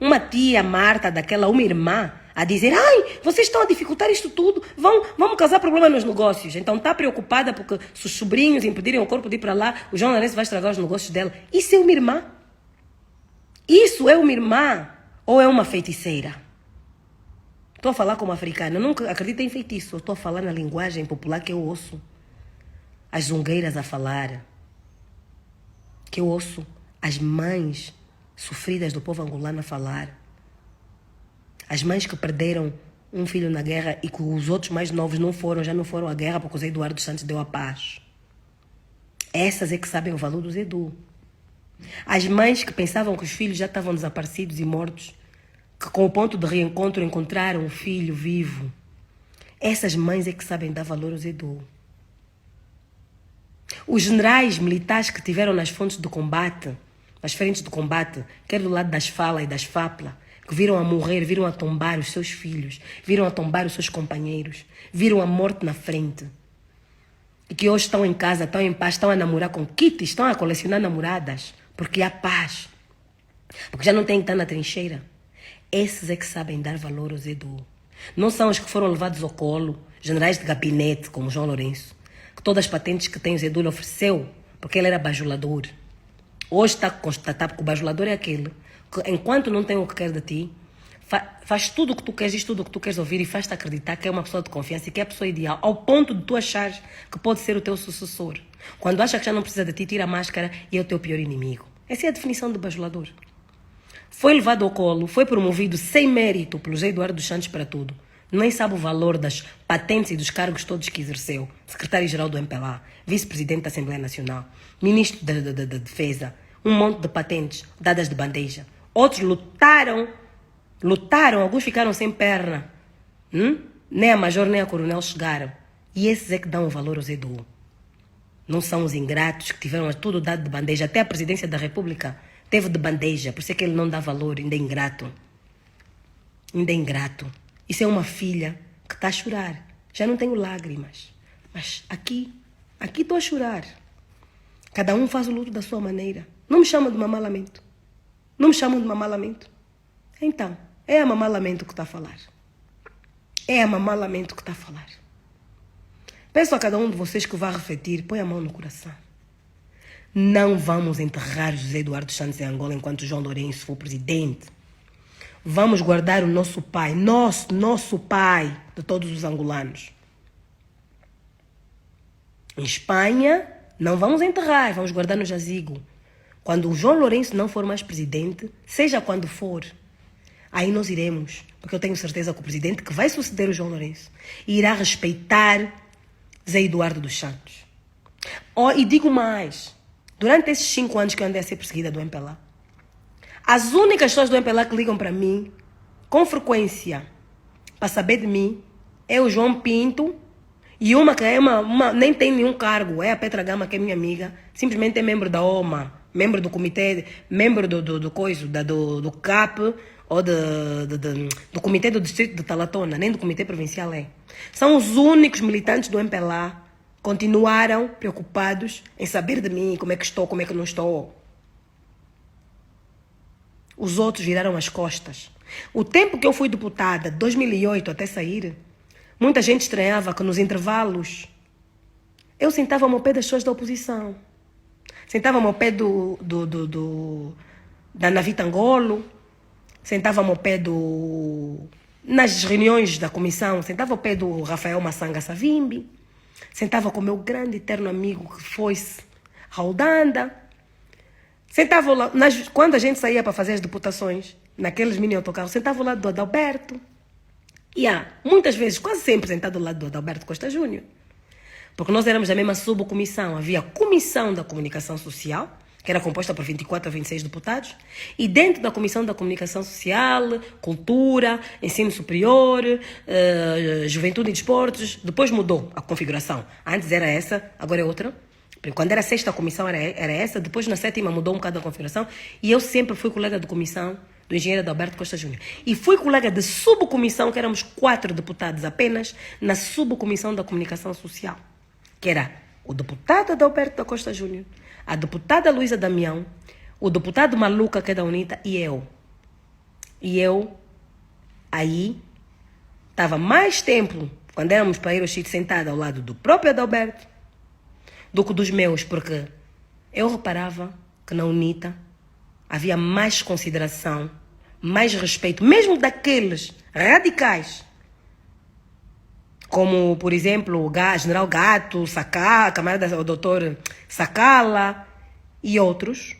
uma tia Marta daquela, uma irmã, a dizer: ai, vocês estão a dificultar isto tudo, vamos causar problema nos negócios. Então está preocupada porque se os sobrinhos impedirem o corpo de ir para lá, o João Lourenço vai estragar os negócios dela. Isso é uma irmã? Isso é uma irmã ou é uma feiticeira? Estou a falar como africana, eu nunca acredito em feitiço, eu estou a falar na linguagem popular que eu ouço as zungueiras a falar, que eu ouço as mães sofridas do povo angolano a falar. As mães que perderam um filho na guerra e que os outros mais novos já não foram à guerra porque o Zé Eduardo Santos deu a paz. Essas é que sabem o valor do Zé Edu. As mães que pensavam que os filhos já estavam desaparecidos e mortos, que com o ponto de reencontro encontraram o filho vivo. Essas mães é que sabem dar valor ao Zé Edu. Os generais militares que tiveram nas fontes do combate, nas frentes do combate, quer do lado das FALA e das FAPLA, que viram a morrer, viram a tombar os seus filhos, viram a tombar os seus companheiros, viram a morte na frente. E que hoje estão em casa, estão em paz, estão a namorar com kits, estão a colecionar namoradas, porque há paz. Porque já não têm que estar na trincheira. Esses é que sabem dar valor ao Zé Edu. Não são os que foram levados ao colo, generais de gabinete, como João Lourenço, que todas as patentes que tem o Zé Edu lhe ofereceu, porque ele era bajulador. Hoje está constatado que o bajulador é aquele que, enquanto não tem o que quer de ti, faz tudo o que tu queres, diz tudo o que tu queres ouvir e faz-te acreditar que é uma pessoa de confiança e que é a pessoa ideal, ao ponto de tu achares que pode ser o teu sucessor. Quando acha que já não precisa de ti, tira a máscara e é o teu pior inimigo. Essa é a definição de bajulador. Foi levado ao colo, foi promovido sem mérito pelo José Eduardo dos Santos para tudo. Nem sabe o valor das patentes e dos cargos todos que exerceu. Secretário-geral do MPLA, vice-presidente da Assembleia Nacional, ministro da Defesa, um monte de patentes dadas de bandeja. Outros lutaram, alguns ficaram sem perna. Nem a major nem a coronel chegaram. E esses é que dão o valor ao Zé Edu. Não são os ingratos que tiveram tudo dado de bandeja. Até a presidência da República teve de bandeja. Por isso é que ele não dá valor, ainda é ingrato. Ainda é ingrato. Isso é uma filha que está a chorar. Já não tenho lágrimas. Mas aqui estou a chorar. Cada um faz o luto da sua maneira. Não me chamam de mamá lamento. Não me chamam de mamá lamento. Então, é a mamá lamento que está a falar. É a mamá lamento que está a falar. Peço a cada um de vocês que vá refletir, põe a mão no coração. Não vamos enterrar José Eduardo Santos em Angola enquanto João Lourenço for presidente. Vamos guardar o nosso pai, nosso pai de todos os angolanos. Em Espanha, não vamos enterrar, vamos guardar no jazigo. Quando o João Lourenço não for mais presidente, seja quando for, aí nós iremos, porque eu tenho certeza que o presidente que vai suceder o João Lourenço irá respeitar Zé Eduardo dos Santos. E digo mais, durante esses 5 anos que eu andei a ser perseguida do MPLA, as únicas pessoas do MPLA que ligam para mim, com frequência, para saber de mim, é o João Pinto e uma que é nem tem nenhum cargo, é a Petra Gama, que é minha amiga, simplesmente é membro da OMA, membro do comitê, membro do CAP ou do comitê do distrito de Talatona, nem do comitê provincial é. São os únicos militantes do MPLA que continuaram preocupados em saber de mim, como é que estou, como é que não estou. Os outros viraram as costas. O tempo que eu fui deputada, 2008 até sair, muita gente estranhava que nos intervalos eu sentava-me ao pé das pessoas da oposição. Sentava-me ao pé da Navita Angolo, sentava-me ao pé nas reuniões da comissão, sentava ao pé do Rafael Massanga Savimbi, sentava com o meu grande eterno amigo que foi-se, Raudanda. Sentava lá, quando a gente saía para fazer as deputações, naqueles mini autocarros, sentava ao lado do Adalberto. E muitas vezes, quase sempre sentado ao lado do Adalberto Costa Júnior. Porque nós éramos da mesma subcomissão. Havia a Comissão da Comunicação Social, que era composta por 24 a 26 deputados. E dentro da Comissão da Comunicação Social, Cultura, Ensino Superior, Juventude e Desportos, depois mudou a configuração. Antes era essa, agora é outra. Quando era a 6ª comissão era essa, depois na 7ª mudou um bocado a configuração. E eu sempre fui colega de comissão do engenheiro Adalberto Costa Júnior. E fui colega de subcomissão, que éramos 4 deputados apenas, na subcomissão da Comunicação Social. Que era o deputado Adalberto da Costa Júnior, a deputada Luísa Damião, o deputado Maluca, que é da UNITA, e eu. E eu, aí, estava mais tempo, quando éramos para ir ao sítio, sentada ao lado do próprio Adalberto, do que dos meus, porque eu reparava que na UNITA havia mais consideração, mais respeito, mesmo daqueles radicais, como, por exemplo, o general Gato, Sacala, camarada o doutor Sacala e outros,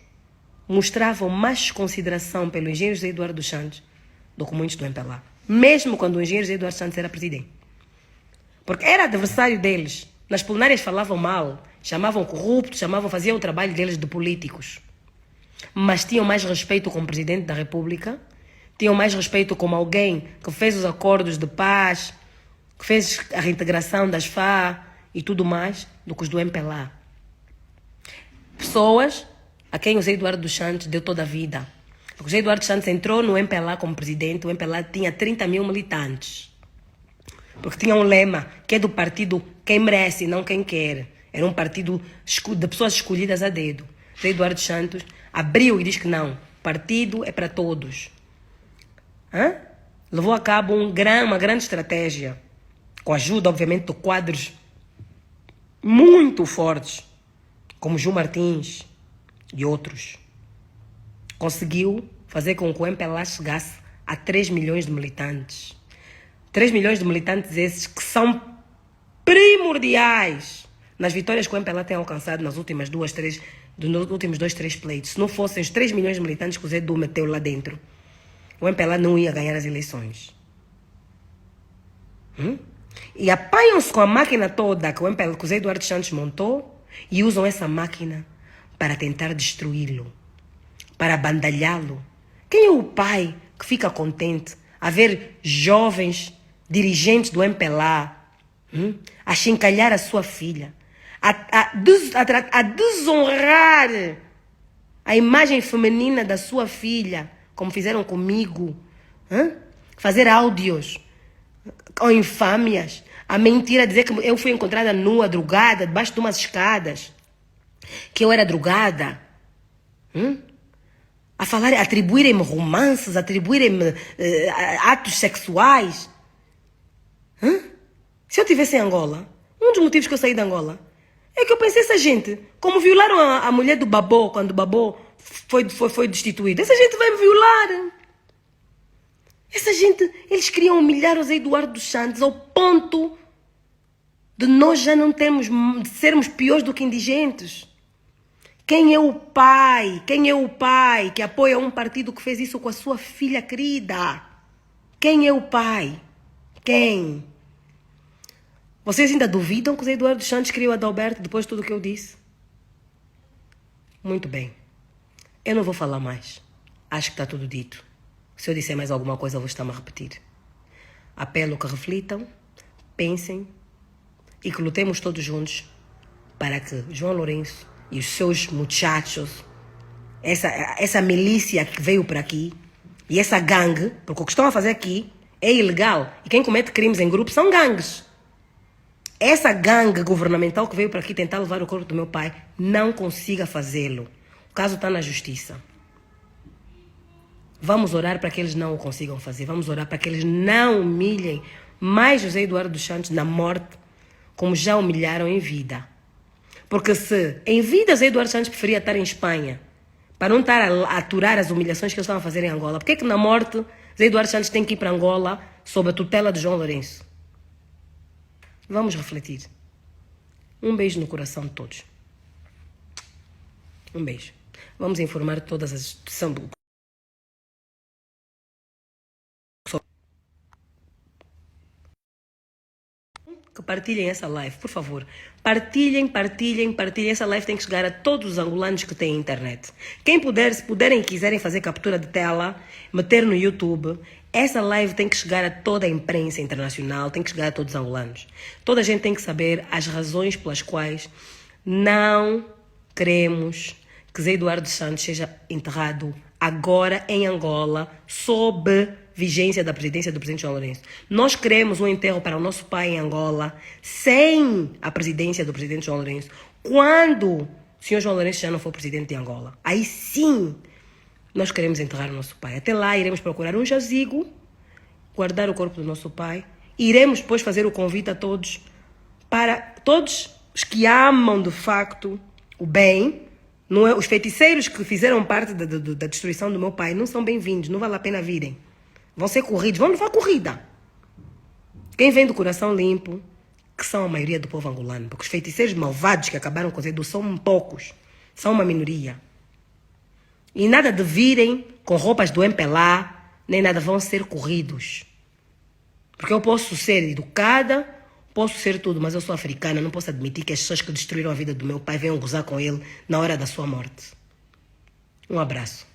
mostravam mais consideração pelo engenheiro José Eduardo dos Santos do que muitos do MPLA. Mesmo quando o engenheiro José Eduardo Santos era presidente. Porque era adversário deles. Nas plenárias falavam mal, chamavam corruptos, faziam o trabalho deles de políticos. Mas tinham mais respeito como presidente da República, tinham mais respeito como alguém que fez os acordos de paz, que fez a reintegração das FA e tudo mais, do que os do MPLA. Pessoas a quem o José Eduardo dos Santos deu toda a vida. Porque o José Eduardo dos Santos entrou no MPLA como presidente, o MPLA tinha 30 mil militantes. Porque tinha um lema, que é do partido quem merece, não quem quer. Era um partido de pessoas escolhidas a dedo. José Eduardo dos Santos abriu e diz que não, partido é para todos. Levou a cabo uma grande estratégia, com a ajuda, obviamente, de quadros muito fortes, como João Martins e outros. Conseguiu fazer com que o MPLA chegasse a 3 milhões de militantes. 3 milhões de militantes esses que são primordiais nas vitórias que o MPLA tem alcançado nos últimos 2, 3 pleitos. Se não fossem os 3 milhões de militantes que o Zé Du meteu lá dentro, o MPLA não ia ganhar as eleições. E apanham-se com a máquina toda que o Zé Eduardo Santos montou e usam essa máquina para tentar destruí-lo, para bandalhá-lo. Quem é o pai que fica contente a ver jovens dirigentes do MPLA a chincalhar a sua filha, a desonrar a imagem feminina da sua filha, como fizeram comigo, fazer áudios com infâmias, a mentira, a dizer que eu fui encontrada nua, drogada, debaixo de umas escadas, que eu era drogada, a falar, atribuírem-me romances, atribuírem-me atos sexuais. Se eu estivesse em Angola, um dos motivos que eu saí de Angola é que eu pensei, essa gente, como violaram a mulher do Babô, quando o Babô foi destituído, essa gente vai me violar. Essa gente, eles queriam humilhar o Zé Eduardo dos Santos ao ponto de nós já não de sermos piores do que indigentes. Quem é o pai? Quem é o pai que apoia um partido que fez isso com a sua filha querida? Quem é o pai? Quem? Vocês ainda duvidam que o Zé Eduardo dos Santos criou a Adalberto depois de tudo o que eu disse? Muito bem. Eu não vou falar mais. Acho que está tudo dito. Se eu disser mais alguma coisa, eu vou estar-me a repetir. Apelo que reflitam, pensem e que lutemos todos juntos para que João Lourenço e os seus muchachos, essa milícia que veio para aqui e essa gangue, porque o que estão a fazer aqui é ilegal e quem comete crimes em grupo são gangues. Essa gangue governamental que veio para aqui tentar levar o corpo do meu pai não consiga fazê-lo. O caso está na justiça. Vamos orar para que eles não o consigam fazer. Vamos orar para que eles não humilhem mais José Eduardo dos Santos na morte, como já humilharam em vida. Porque se em vida José Eduardo Santos preferia estar em Espanha, para não estar a aturar as humilhações que eles estavam a fazer em Angola, por que na morte José Eduardo Santos tem que ir para Angola sob a tutela de João Lourenço? Vamos refletir. Um beijo no coração de todos. Um beijo. Vamos informar todas as... que partilhem essa live, por favor. Partilhem. Essa live tem que chegar a todos os angolanos que têm internet. Quem puder, se puderem e quiserem fazer captura de tela, meter no YouTube, essa live tem que chegar a toda a imprensa internacional, tem que chegar a todos os angolanos. Toda a gente tem que saber as razões pelas quais não queremos que Zé Eduardo Santos seja enterrado agora em Angola, sob vigência da presidência do presidente João Lourenço. Nós queremos um enterro para o nosso pai em Angola, sem a presidência do presidente João Lourenço, quando o senhor João Lourenço já não for presidente de Angola. Aí sim, nós queremos enterrar o nosso pai. Até lá, iremos procurar um jazigo, guardar o corpo do nosso pai. Iremos depois fazer o convite a todos, para todos os que amam de facto o bem. Não é, os feiticeiros que fizeram parte da destruição do meu pai não são bem-vindos, não vale a pena virem. Vão ser corridos, vão levar corrida. Quem vem do coração limpo, que são a maioria do povo angolano, porque os feiticeiros malvados que acabaram com o Zé Du são poucos, são uma minoria. E nada de virem com roupas do MPLA, nem nada, vão ser corridos. Porque eu posso ser educada, posso ser tudo, mas eu sou africana, não posso admitir que as pessoas que destruíram a vida do meu pai venham gozar com ele na hora da sua morte. Um abraço.